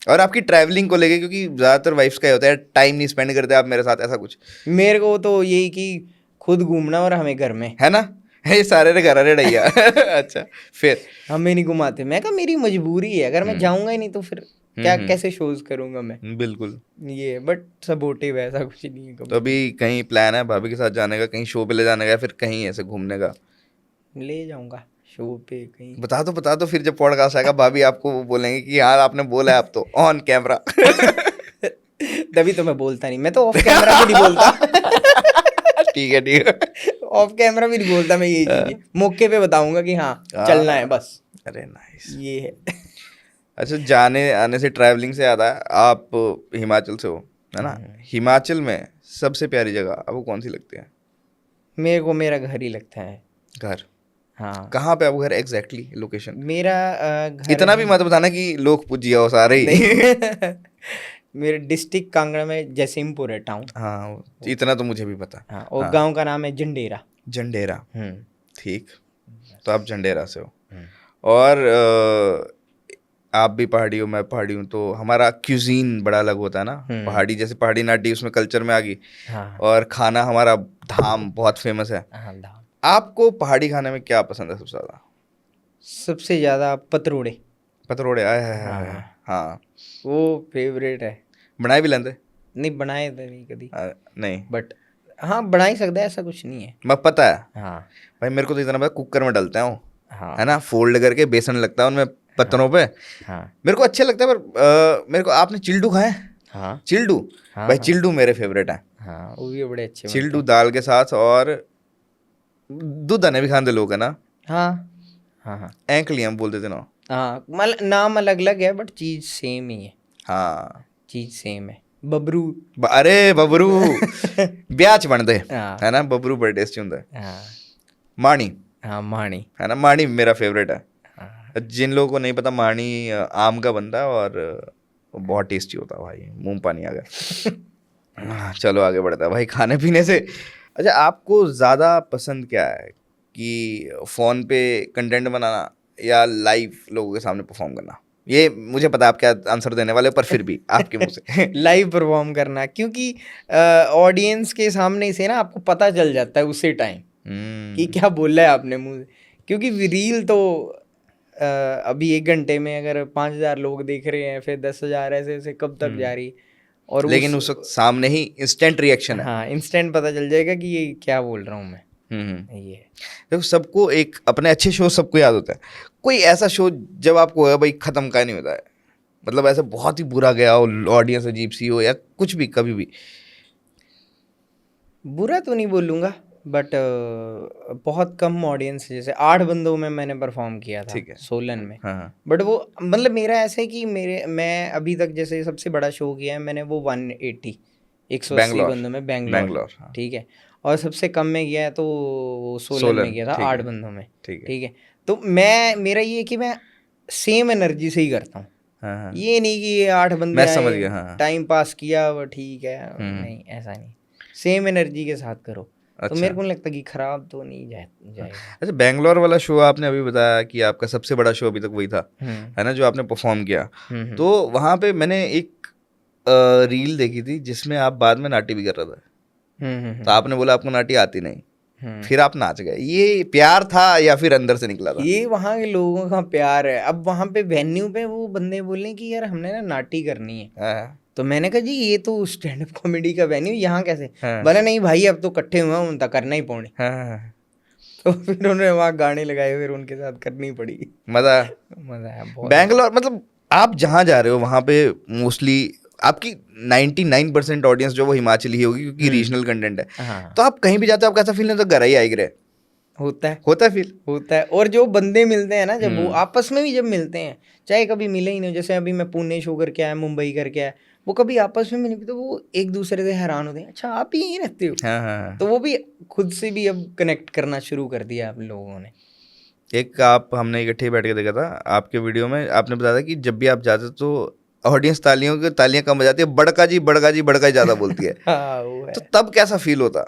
और आपकी ट्रैवलिंग को लेके? क्योंकि ज्यादातर वाइफ्स का ही होता है टाइम नहीं स्पेंड करते आप मेरे साथ, ऐसा कुछ मेरे को तो यही कि खुद घूमना और हमें घर में, है ना? ये सारे रे घर अरे डैया। अच्छा, फिर हमें नहीं घुमाते। मैं कहा मेरी मजबूरी है, अगर मैं जाऊंगा ही नहीं तो फिर क्या, हम्म। कैसे शोज करूंगा मैं। बिल्कुल। ये बट सपोर्टिव है, ऐसा कुछ नहीं है तो कभी। अभी कहीं प्लान है भाभी के साथ जाने का, कहीं शो पे ले जाने का, या फिर कहीं ऐसे घूमने का? ले जाऊंगा शो पे कहीं। बता दो फिर, जब पॉडकास्ट आएगा भाभी आपको वो बोलेंगे कि हाँ आपने बोला है, आप तो ऑन कैमरा। तभी तो मैं बोलता नहीं, मैं तो ऑफ कैमरा भी नहीं बोलता। ठीक है, ठीक है। ऑफ कैमरा भी नहीं बोलता मैं, यही चीजें मौके पे बताऊंगा कि हाँ चलना है बस। अरे नाइस। ये है। अच्छा, जाने आने से, ट्रैवलिंग से याद है, आप हिमाचल से हो, है ना? हिमाचल में सबसे प्यारी जगह आपको कौन सी लगती है? मेरे को मेरा घर ही लगता है। घर? हाँ, कहाँ पे आपको घर एग्जैक्टली, लोकेशन? मेरा घर इतना भी है। मत बताना कि लोग पूछ जिया हो सारे ही। नहीं। मेरे डिस्ट्रिक्ट कांगड़ा में जसीमपुर है टाउन। हाँ, इतना तो मुझे भी पता। हाँ, और हाँ, गांव का नाम है जंडेरा। जंडेरा। हम्म। ठीक, तो आप जंडेरा से हो। हम्म। और आप भी पहाड़ी हो, मैं पहाड़ी हूँ, तो हमारा क्यूजीन बड़ा अलग होता है ना। पहाड़ी जैसे पहाड़ी नाटी उसमें कल्चर में आ गई, हाँ और खाना हमारा धाम बहुत फेमस है। हाँ, दाम आपको पहाड़ी खाने में क्या पसंद है सबसे ज़्यादा? सबसे ज्यादा पतरोड़े। पतरोड़े, आए है। हाँ, हाँ, वो फेवरेट है। बनाए भी लेंदे? नहीं बनाए तो नहीं कभी, नहीं, बट हाँ बना ही सकता है, ऐसा कुछ नहीं है। मैं पता है हाँ भाई, मेरे को तो इतना पता, कुकर में डलते हैं वो, हाँ है ना, फोल्ड करके बेसन लगता है उनमें पत्तनों पे। हाँ मेरे को अच्छे लगता है, पर मेरे को, आपने चिल्डू खाया है? हाँ चिल्डू, हाँ भाई हाँ चिल्डू मेरे फेवरेट है। हाँ, वो भी बड़े अच्छे बनते चिल्डू हैं। दाल के साथ, और दूध आने भी खाते लोग, है ना? हाँ हाँ हाँ एंकली हम बोल देते ना। हाँ, मतलब नाम अलग अलग है बट चीज सेम ही है। हाँ, चीज सेम है। बबरू। अरे बबरू ब्याच बनते, हाँ है ना? बबरू बड़े टेस्टी होता है। हाँ माणी, हाँ, माणी। है ना? माणी मेरा फेवरेट है। हाँ जिन लोगों को नहीं पता, माणी आम का बनता है, और बहुत टेस्टी होता है भाई, मुंह पानी आ गया। चलो आगे बढ़ता है भाई, खाने पीने से। अच्छा, आपको ज़्यादा पसंद क्या है, कि फ़ोन पे कंटेंट बनाना या लाइव लोगों के सामने परफॉर्म करना? ये मुझे पता है आप क्या आंसर देने वाले हो, पर फिर भी आपके मुंह से। लाइव परफॉर्म करना, क्योंकि ऑडियंस के सामने से ना आपको पता चल जाता है उसी टाइम कि क्या बोला है आपने मुंह से। क्योंकि रील तो अभी 1 घंटे में अगर 5,000 लोग देख रहे हैं, फिर 10,000, ऐसे ऐसे कब तक जा रही। और लेकिन उस वक्त सामने ही इंस्टेंट रिएक्शन है। हाँ, इंस्टेंट पता चल जाएगा कि ये क्या बोल रहा हूँ मैं। ये है। देखो, सबको एक अपने अच्छे शो सबको याद होता है, कोई ऐसा शो जब आपको है भाई खत्म का नहीं होता है, मतलब ऐसा बहुत ही बुरा गया हो, ऑडियंस अजीब सी हो, या कुछ भी, कभी भी? बुरा तो नहीं बोलूँगा, बट बहुत कम ऑडियंस, जैसे 8 बंदों में मैंने परफॉर्म किया था ठीक है। सोलन में। हाँ, हाँ। बट वो मतलब मेरा ऐसा है कि मैं अभी तक जैसे सबसे बड़ा शो किया है मैंने, वो 180 बैंगलोर, बंदों में, बेंगलोर। बैंगलोर, हाँ। ठीक है। और सबसे कम में किया है तो वो सोलन में सोलन, किया था, ठीक 8 है, बंदों में। ठीक है। ठीक है। तो मेरा ये है कि मैं सेम एनर्जी से ही करता हूँ। हाँ, हाँ, ये नहीं कि ये 8 बंदे मैं समझ आए, गया, हाँ, हाँ। टाइम पास किया वो ठीक है, नहीं ऐसा नहीं। सेम एनर्जी के साथ करो। तो अच्छा मेरे को नहीं लगता कि खराब तो नहीं जाएगा। अच्छा, बैंगलोर वाला शो आपने अभी बताया कि आपका सबसे बड़ा शो अभी तक वही था, है ना, जो आपने परफॉर्म किया। तो वहाँ पे मैंने एक रील देखी थी जिसमें आप बाद में नाटी भी कर रहे थे, तो आपने बोला आपको नाटी आती नहीं, फिर आप नाच गए। ये प्यार था या फिर अंदर से निकला था? ये वहाँ के लोगों का प्यार है। अब वहाँ पे वेन्यू पे वो बंदे बोले कि यार हमने ना नाटी करनी है, हाँ तो मैंने कहा जी ये तो स्टैंड अप कॉमेडी का वेन्यू, यहाँ कैसे? हाँ बोला नहीं भाई अब तो इकट्ठे हुए हैं, उनका करना ही पौने। हाँ, तो फिर उन्होंने वहाँ गाने लगाए, फिर उनके साथ करनी पड़ी। मजा। मजा आया बहुत। बैंगलोर मतलब आप जहाँ जा रहे हो वहाँ पे मोस्टली आपकी 99% ऑडियंस जो वो हिमाचली ही होगी, क्योंकि रीजनल कंटेंट है। हाँ तो आप कहीं भी जाते हो आपको ऐसा फील नहीं होता घर ही आई रहे? होता है, होता है फील? होता है। और जो बंदे मिलते हैं ना, जब वो आपस में भी जब मिलते हैं, चाहे कभी मिले ही नहीं, जैसे अभी मैं पुणे शो करके आया, मुंबई करके आया, वो कभी आपस में मिले तो वो एक दूसरे से हैरान होते हैं, अच्छा आप ही यहीं रहते हो? हाँ हाँ। तो वो भी खुद से भी अब कनेक्ट करना शुरू कर दिया आप लोगों ने। एक आप हमने इकट्ठे बैठ के देखा था आपके वीडियो में, आपने बताया था कि जब भी आप जाते तो ऑडियंस तालियां कम बजाती है, बड़का जी बड़का जी बड़का ही ज्यादा बोलती है। हाँ वो है। तो तब कैसा फील होता?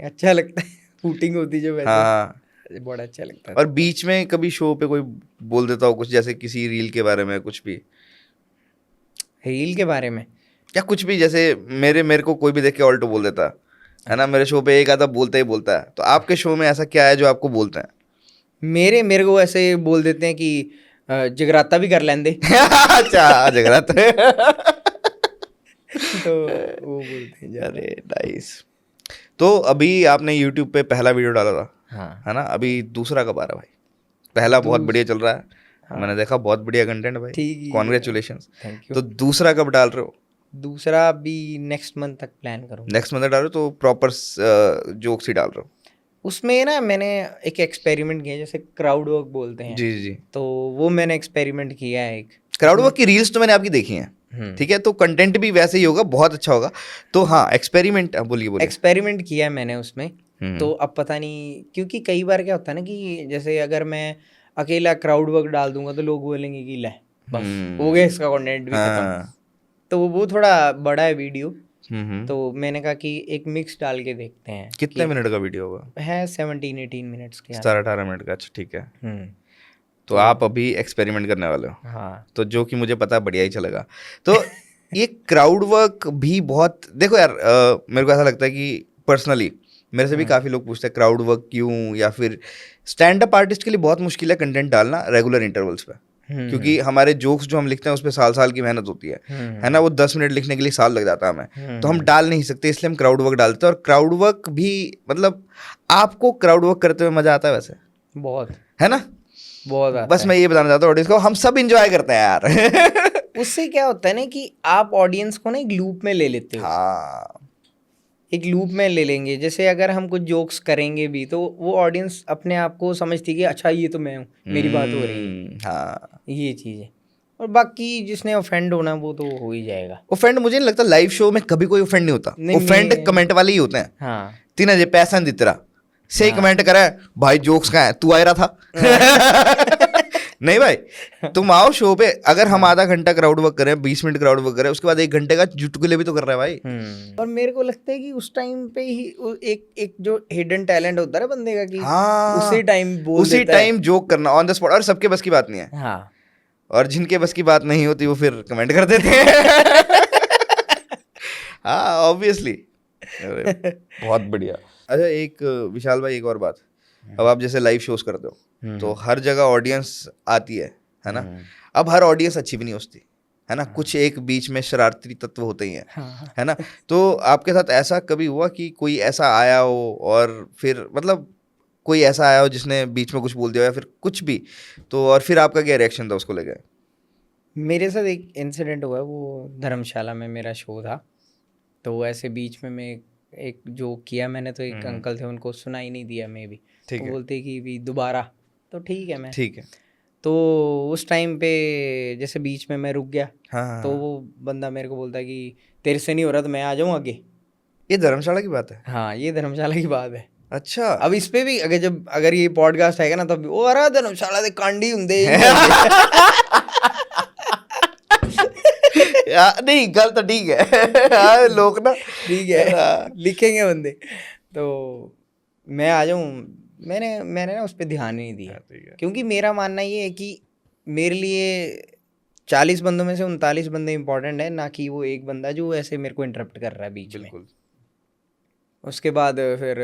अच्छा लगता है, शूटिंग होती जो वैसे, हाँ, बड़ा अच्छा लगता है। और बीच में कभी शो पे कोई बोल देता हो कुछ, जैसे किसी रील के बारे में कुछ भी, रील के बारे में? या कुछ भी, जैसे मेरे को कोई भी देख के ऑल्टो बोल देता है ना, मेरे शो पे एक आधा बोलता ही बोलता है, तो आपके शो में ऐसा क्या है जो आपको बोलते हैं? मेरे को ऐसे बोल देते हैं कि जगराता भी कर लेंदे। अच्छा, जगरात। तो वो बोलते हैं ज़्यादा। अरे नाइस। तो अभी आपने यूट्यूब पे पहला वीडियो डाला था, हाँ है ना, अभी दूसरा कब आ रहा है भाई? पहला बहुत बढ़िया चल रहा है, हाँ। मैंने देखा, बहुत बढ़िया कंटेंट भाई, ठीक ही है। कॉन्ग्रेचुलेशंस। Thank you. तो दूसरा कब डाल रहे हो? दूसरा अभी नेक्स्ट मंथ तक प्लान करूँगा। नेक्स्ट मंथ डाल रहे हो, तो प्रॉपर जोक्स ही डाल रहे हो? उसमें ना मैंने एक एक्सपेरिमेंट किया, जैसे क्राउड वर्क बोलते हैं, जी जी जी। तो वो मैंने एक्सपेरिमेंट किया है एक। क्राउड वर्क की रील्स तो मैंने आपकी देखी हैं, ठीक है, तो कंटेंट भी वैसे ही होगा, बहुत अच्छा होगा। तो हाँ, एक्सपेरिमेंट, बोलिए बोलिए। एक्सपेरिमेंट किया है मैंने उसमें। तो अब पता नहीं, क्योंकि कई बार क्या होता है ना कि जैसे अगर मैं अकेला क्राउड वर्क डाल दूंगा तो लोग बोलेंगे कि ले बस हो गया, इसका कंटेंट भी खत्म। हाँ। तो वो थोड़ा बड़ा है वीडियो, हम्म। तो मैंने कहा कि एक मिक्स डाल के देखते हैं। कितने मिनट का वीडियो होगा? है 17-18 मिनट्स के। 17-18 मिनट का, अच्छा ठीक है। हम्म। तो आप अभी एक्सपेरिमेंट करने वाले हो, हाँ तो जो कि मुझे पता है बढ़िया ही चलेगा। तो ये क्राउड वर्क भी बहुत, देखो यार, मेरे को ऐसा लगता है कि पर्सनली मेरे से भी काफ़ी लोग पूछते हैं क्राउड वर्क क्यों, या फिर स्टैंड अप आर्टिस्ट के लिए बहुत मुश्किल है कंटेंट डालना रेगुलर इंटरवल्स पे, क्योंकि हमारे जोक्स जो हम लिखते हैं उस पर साल साल की मेहनत होती है ना, वो 10 मिनट लिखने के लिए साल लग जाता है हमें, तो हम डाल नहीं सकते, इसलिए हम क्राउड वर्क डालते हैं। और क्राउड वर्क भी मतलब, आपको क्राउड वर्क करते हुए मजा आता है वैसे? बहुत, है ना, बहुत आता बस मैं ये बताना चाहता हूँ ऑडियंस को, हम सब इंजॉय करते हैं यार। है। उससे क्या होता है ना कि आप ऑडियंस को ना एक लूप में ले लेते हो। हाँ, एक लूप में ले लेंगे, जैसे अगर हम कुछ जोक्स करेंगे भी तो वो ऑडियंस अपने आप को समझती है कि अच्छा ये तो मैं हूँ, मेरी बात हो रही है। हाँ। ये चीज़ है। और बाकी जिसने ऑफेंड होना वो तो हो ही जाएगा। ऑफेंड मुझे नहीं लगता, लाइव शो में कभी कोई ऑफेंड नहीं होता, नहीं, ऑफेंड कमेंट वाले ही होते हैं। हाँ तीन जे पैसा नहीं दितरा सही कमेंट करा है भाई, जोक्स का है, तू आ रहा था। नहीं भाई, तुम आओ शो पे, अगर हम आधा घंटा क्राउड वर्क करें, 20 मिनट क्राउड वर्क करें, उसके बाद 1 घंटे का चुटकुले भी तो कर रहा है भाई। और मेरे को लगता है कि उस टाइम पे ही एक जो हिडन टैलेंट होता है ना बंदे का, कि हाँ, उसी टाइम बोल उसी देता है। टाइम जोक करना ऑन द स्पॉट, और सबके बस की बात नहीं है। हाँ और जिनके बस की बात नहीं होती वो फिर कमेंट कर देते हैं। हाँ ऑब्वियसली। बहुत बढ़िया। अच्छा एक विशाल भाई, एक और बात, अब आप जैसे लाइव शोज करते हो तो हर जगह ऑडियंस आती है ना, अब हर ऑडियंस अच्छी भी नहीं होती है ना, कुछ एक बीच में शरारती तत्व होते ही हैं, है ना। तो आपके साथ ऐसा कभी हुआ कि कोई ऐसा आया हो, और फिर मतलब कोई ऐसा आया हो जिसने बीच में कुछ बोल दिया, या फिर कुछ भी, तो और फिर आपका क्या रिएक्शन था उसको लेकर? मेरे साथ एक इंसिडेंट हुआ है, वो धर्मशाला में मेरा शो था, तो ऐसे बीच में मैं एक जोक किया मैंने, तो एक अंकल थे, उनको सुना ही नहीं दिया मैं भी, तो बोलते कि भी दोबारा, तो ठीक है मैं, ठीक है। तो उस टाइम पे जैसे बीच में मैं रुक गया, तो वो बंदा मेरे को बोलता है कि तेरे से नहीं हो रहा तो मैं आ जाऊँ आगे। ये धर्मशाला की बात है? हाँ ये धर्मशाला की बात है। अच्छा, अब इस पे भी अगर ये पॉडकास्ट आएगा ना, तब वो अरे धर्मशाला दे कांडी हुंदे। नहीं गल तो ठीक है। लोग ना ठीक है लिखेंगे बंदे। तो मैं आ जाऊँ, मैंने मैंने ना उस पर ध्यान ही नहीं दिया, ठीक है। क्योंकि मेरा मानना ये है कि मेरे लिए 40 बंदों में से 39 बंदे इंपॉर्टेंट है, ना कि वो एक बंदा जो ऐसे मेरे को इंटरप्ट कर रहा है बीच में। बिल्कुल। उसके बाद फिर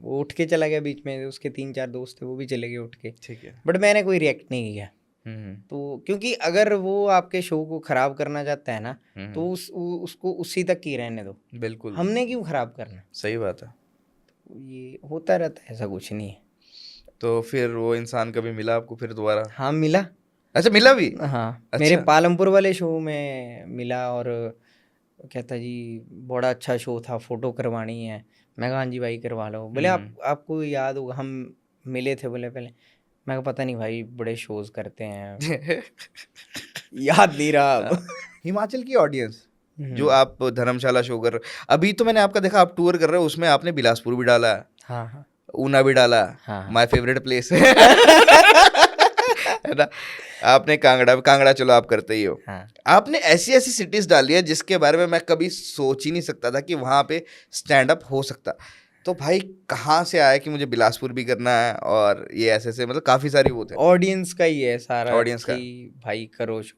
वो उठ के चला गया बीच में, उसके 3-4 दोस्त थे वो भी चले गए उठ के, ठीक है। बट मैंने कोई रिएक्ट नहीं किया। हम्म तो क्योंकि अगर वो आपके शो को ख़राब करना चाहता है ना, तो उसको उसी तक ही रहने दो, बिल्कुल हमने क्यों ख़राब करना। सही बात है। ये होता रहता है, ऐसा कुछ नहीं है। तो फिर वो इंसान कभी मिला आपको फिर दोबारा? हाँ मिला। अच्छा, मिला भी? हाँ मेरे अच्छा। पालमपुर वाले शो में मिला, और कहता जी बड़ा अच्छा शो था, फ़ोटो करवानी है। मैं कहा हाँ जी भाई करवा लो। बोले आपको याद होगा हम मिले थे, बोले पहले। मैं कहा पता नहीं भाई, बड़े शोज करते हैं, याद नहीं रहा अब। हिमाचल की ऑडियंस जो आप धर्मशाला शो कर रहे हो, अभी तो मैंने आपका देखा आप टूर कर रहे हो, उसमें आपने बिलासपुर भी डाला, हाँ हाँ ऊना भी डाला, हाँ माय फेवरेट प्लेस है ना। आपने कांगड़ा चलो आप करते ही हो। हाँ। आपने ऐसी ऐसी सिटीज डाली है जिसके बारे में मैं कभी सोच ही नहीं सकता था कि वहां पे स्टैंड अप हो सकता। तो भाई कहाँ से आया कि मुझे बिलासपुर भी करना है, और ये ऐसे ऐसे मतलब काफी सारी वो थे। ऑडियंस का ही है सारा ऑडियंस का। कि भाई करो शो,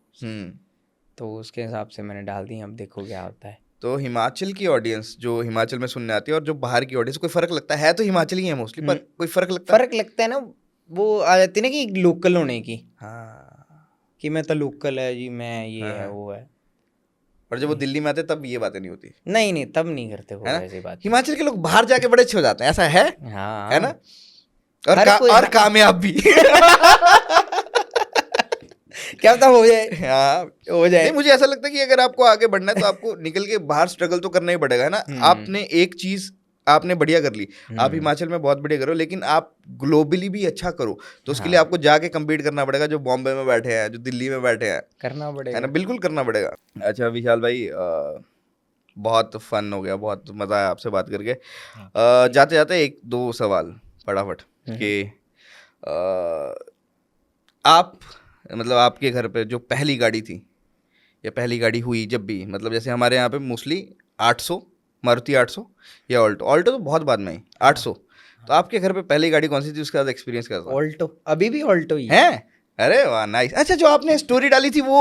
तो उसके हिसाब से मैंने डाल दी, अब देखो क्या होता है। तो हिमाचल की ऑडियंस जो हिमाचल में सुनने आती है और जो बाहर की ऑडियंस, कोई फर्क लगता है? तो हिमाचली ही है मोस्टली, पर कोई फर्क लगता है? फर्क लगता है ना, वो आ जाती है ना कि लोकल होने की, हाँ। कि मैं तो लोकल है जी, मैं ये है हाँ। वो है। और जब वो दिल्ली में आते तब ये बातें नहीं होती, नहीं नहीं, तब नहीं करते वो है ना। ऐसी बात। हिमाचल के लोग बाहर जाके बड़े अच्छे हो जाते हैं, ऐसा है हाँ ना। और हर कोई और कामयाब भी क्या पता हो जाए। हाँ हो जाए। नहीं, मुझे ऐसा लगता है कि अगर आपको आगे बढ़ना है तो आपको निकल के बाहर स्ट्रगल तो करना ही पड़ेगा, है ना। आपने एक चीज आपने बढ़िया कर ली, आप हिमाचल में बहुत बढ़िया करो, लेकिन आप ग्लोबली भी अच्छा करो, तो उसके लिए आपको जाके कम्पीट करना पड़ेगा, जो बॉम्बे में बैठे हैं, जो दिल्ली में बैठे हैं, करना है ना। पड़ेगा। बिल्कुल करना पड़ेगा। अच्छा विशाल भाई, बहुत फन हो गया, बहुत मज़ा आया आपसे बात करके। जाते जाते एक दो सवाल फटाफट कि आप मतलब आपके घर पे जो पहली गाड़ी थी या पहली गाड़ी हुई जब भी, मतलब जैसे हमारे यहाँ पे मोस्टली 800 मारुति 800 या ऑल्टो, ऑल्टो तो बहुत बाद में आई 800, तो आपके घर पे पहली गाड़ी कौन सी थी, उसके बाद एक्सपीरियंस क्या था? ऑल्टो, अभी भी ऑल्टो ही है। अरे वाह नाइस। अच्छा, जो आपने स्टोरी डाली थी वो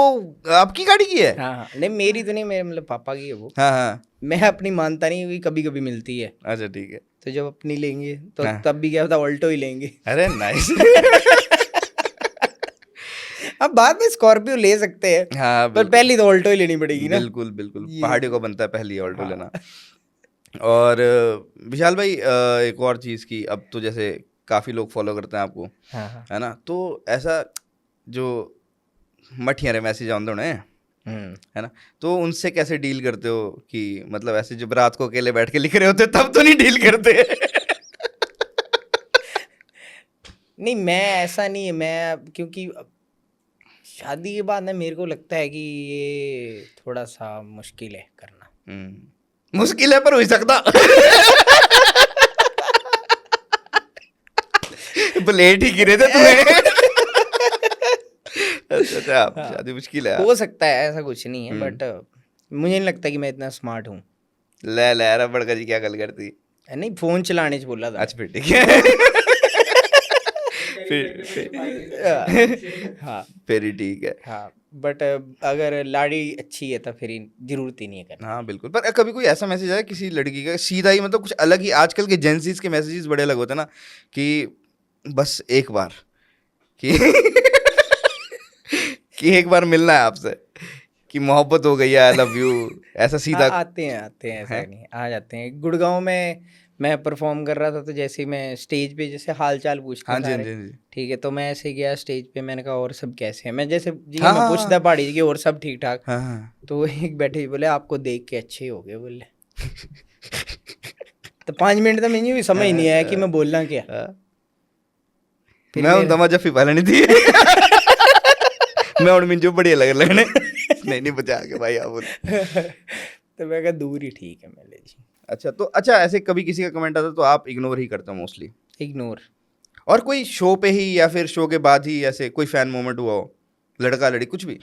आपकी गाड़ी की है? हाँ हाँ, नहीं मेरी तो नहीं, मेरे मतलब पापा की है वो। हाँ हाँ। मैं अपनी मानता नहीं, हुई कभी कभी मिलती है, अच्छा ठीक है। तो जब अपनी लेंगे तो हाँ। तब भी क्या होता, ऑल्टो ही लेंगे। अरे नाइस अब बाद में स्कॉर्पियो ले सकते हैं, हाँ पर बिल्कुल पहली तो ऑल्टो ही लेनी पड़ेगी ना। बिल्कुल बिल्कुल, ये पहाड़ियों को बनता है पहली ऑल्टो हाँ। लेना। और विशाल भाई, एक और चीज़ की, अब तो जैसे काफ़ी लोग फॉलो करते हैं आपको, हाँ हाँ। है ना, तो ऐसा जो मठियारे मैसेज आते होने हैं, है ना, तो उनसे कैसे डील करते हो? कि मतलब ऐसे जब रात को अकेले बैठ के लिख रहे होते तब तो नहीं डील करते नहीं मैं ऐसा नहीं है, मैं क्योंकि शादी के बाद ना मेरे को लगता है कि ये थोड़ा सा मुश्किल है करना। मुश्किल है पर हो सकता प्लेट ही गिरे थे तुम्हें अच्छा आप शादी मुश्किल है। हो सकता है, ऐसा कुछ नहीं है, बट मुझे नहीं लगता कि मैं इतना स्मार्ट हूँ। ले ले रबड़ का जी क्या गल करती? नहीं, फोन चलाने से बोला था। अच्छा फिर ठीक है हाँ फिर ही ठीक है। हाँ, बट अगर लाड़ी अच्छी है तो फिर जरूरत ही नहीं है करना। हाँ बिल्कुल, पर कभी कोई ऐसा मैसेज आया किसी लड़की का सीधा ही, मतलब कुछ अलग ही, आजकल के जेंसीज के मैसेजेस बड़े अलग होते हैं ना, कि बस एक बार कि कि एक बार मिलना है आपसे, कि मोहब्बत हो गई है, आई लव यू, ऐसा सीधा? आते हैं, ऐसा नहीं, आ जाते हैं। गुड़गांव में मैं परफॉर्म कर रहा था, तो जैसे ही मैं स्टेज पे जैसे हाल चाल पूछते हाँ हैं जी हाँ सारे, जी हाँ जी। ठीक है, तो मैं ऐसे गया स्टेज पे, मैंने कहा और सब कैसे हैं, मैं जैसे जी हाँ मैं हाँ पूछता पहाड़ी जी कि और सब ठीक ठाक। हाँ हाँ। तो एक बैठे ही बोले आपको देख के अच्छे हो गए बोले तो 5 मिनट तो मुझे भी समझ नहीं आया कि मैं बोलना क्या। फिर मैं दमा जफी पालनी थी मैं और मिंजो बढ़िया लग लगने नहीं बचा के भाई आप बोल तो मैं कहा दूर ही ठीक है, मैं ले जी। अच्छा, तो अच्छा ऐसे कभी किसी का कमेंट आता तो आप इग्नोर ही करते हो मोस्टली? इग्नोर। और कोई शो पे ही या फिर शो के बाद ही ऐसे कोई फैन मोमेंट हुआ हो, लड़का लड़ी कुछ भी?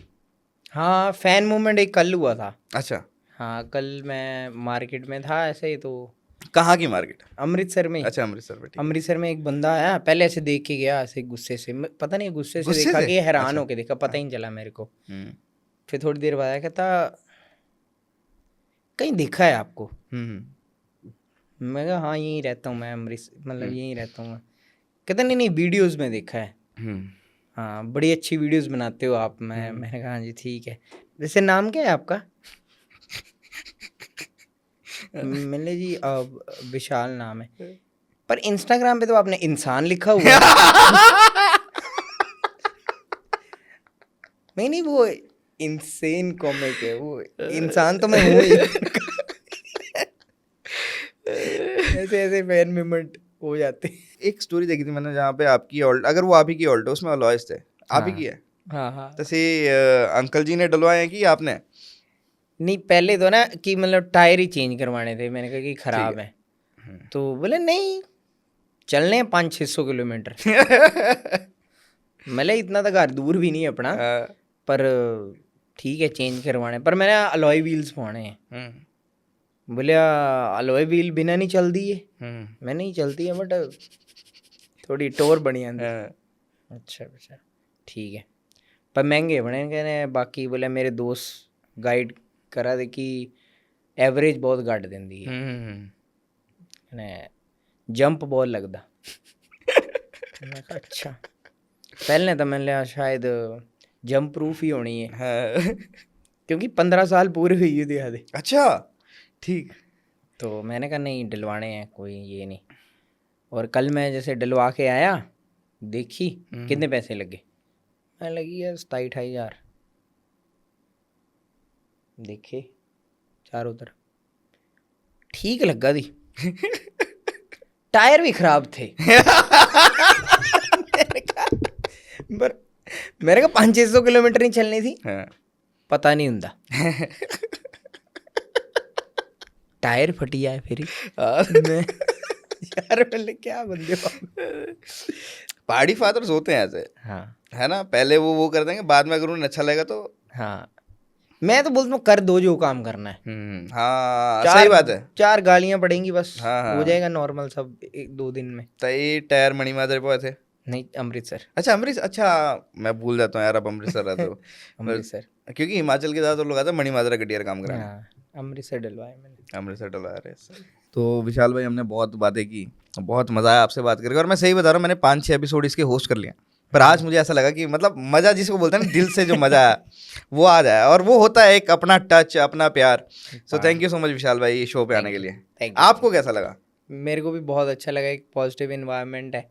हाँ, फैन मूवमेंट एक कल हुआ था। अच्छा। हाँ, कल मैं मार्केट में था ऐसे ही, तो कहाँ की मार्केट? अमृतसर में ही। अच्छा, अमृतसर में, ठीक है। अमृतसर में एक बंदा आया, पहले ऐसे देख के गया, ऐसे गुस्से से, पता नहीं गुस्से से गुस्से देखा से? कि हैरान अच्छा। होके देखा, पता ही नहीं चला मेरे को। हम्म फिर थोड़ी देर बाद आया, कहता कहीं देखा है आपको? मैं कहा हाँ यहीं रहता हूँ मैं, अमृतसर मतलब यहीं रहता हूँ मैं। कहता नहीं नहीं वीडियोस में देखा है, हाँ बड़ी अच्छी वीडियोस बनाते हो आप। मैंने कहा हाँ जी ठीक है। वैसे नाम क्या है आपका? मैंने जी विशाल नाम है, पर इंस्टाग्राम पे तो आपने इंसान लिखा हुआ है। नहीं वो इंसेन कॉमिक है वो, इंसान तो मैं हूँ ही। ऐसे ऐसे फैन मूवमेंट हो जाते हैं। एक स्टोरी देखी थी मैंने जहाँ पे आपकी ऑल्ट, अगर वो आप ही की ऑल्ट है, उसमें अलॉयस थे, आप ही की है? हाँ हाँ। तो से अंकल जी ने डलवाए हैं कि आपने? नहीं पहले तो ना कि मतलब टायर ही चेंज करवाने थे, मैंने कहा कि खराब है, तो बोले नहीं चलने हैं 500-600 किलोमीटर। मतलब इतना तो घर दूर भी नहीं है अपना, पर ठीक है चेंज करवाने, पर मैंने अलॉय व्हील्स पवाने हैं। बोले अलॉय व्हील बिना नहीं चलती है? मैं नहीं चलती है बट थोड़ी टोर बनी आंदी। अच्छा अच्छा ठीक है, पर महंगे बने कहने। बाकी बोले मेरे दोस्त गाइड करा दे कि एवरेज बहुत घट देंदी है, ने जंप बहुत लगदा। मैं कहा अच्छा, पहले तो मैंने लिया शायद जंप प्रूफ ही होनी है, क्योंकि 15 साल पूरे हुई थी आधे। अच्छा ठीक। तो मैंने कहा नहीं डलवाने हैं, कोई ये नहीं। और कल मैं जैसे डलवा के आया, देखी कितने पैसे लगे, मैं लगी यार 27-28 हज़ार। देखे चारों तरफ ठीक लगा दी। टायर भी खराब थे। पर मेरे को 500-600 किलोमीटर नहीं चलनी थी, पता नहीं हुंदा। टायर फटी है फिर मैं यार मैंने क्या बंदे पहाड़ी फादर्स होते हैं ऐसे, हाँ है ना, पहले वो कर देंगे, बाद में अगर उन्हें अच्छा लगेगा तो। हाँ, मैं तो बोलता हूँ कर दो जो काम करना है। हाँ सही बात है। 4 गालियां पड़ेंगी बस, हाँ हो जाएगा नॉर्मल सब 1-2 दिन में। तई टायर मणिमादर पे थे? नहीं अमृतसर। अच्छा अमृतसर, अच्छा मैं भूल जाता हूँ यार, अब अमृतसर रहते हो। अमृतसर क्योंकि हिमाचल के ज़्यादातर लोग आते हैं मणिमादरा गड्डिया काम कराने। हाँ, अमृतसर डलवाया मैंने। अमृतसर डलवा रहे। तो विशाल भाई हमने बहुत बातें की, बहुत मज़ा आया आपसे बात करके, और मैं सही बता रहा हूँ मैंने 5-6 एपिसोड इसके होस्ट कर लिए, पर आज मुझे ऐसा लगा कि मतलब मज़ा जिसको बोलते हैं ना दिल से जो मज़ा आया वो आ जाए, और वो होता है एक अपना टच, अपना प्यार। So thank you so much Vishal भाई शो पे आने के लिए। Thank you. आपको कैसा लगा? मेरे को भी बहुत अच्छा लगा, एक पॉजिटिव इन्वायरमेंट है,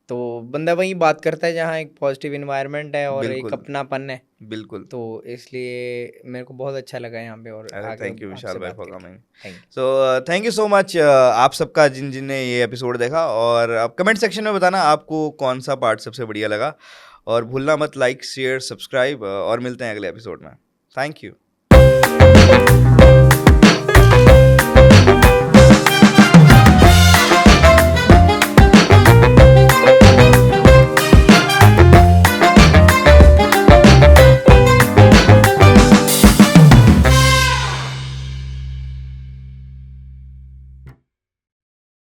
तो बंदा वही बात करता है जहाँ एक पॉजिटिव इन्वायरमेंट है और एक बिल्कुल अपनापन है, बिल्कुल। तो इसलिए मेरे को बहुत अच्छा लगा यहाँ पे। और अरे आगे थैंक यू विशाल आपसे भाई बात फॉर करके। Coming. Thank you. So thank you so much आप सबका, जिन जिन ने ये एपिसोड देखा, और आप कमेंट सेक्शन में बताना आपको कौन सा पार्ट सबसे बढ़िया लगा, और भूलना मत लाइक शेयर सब्सक्राइब, और मिलते हैं अगले एपिसोड में। Thank you.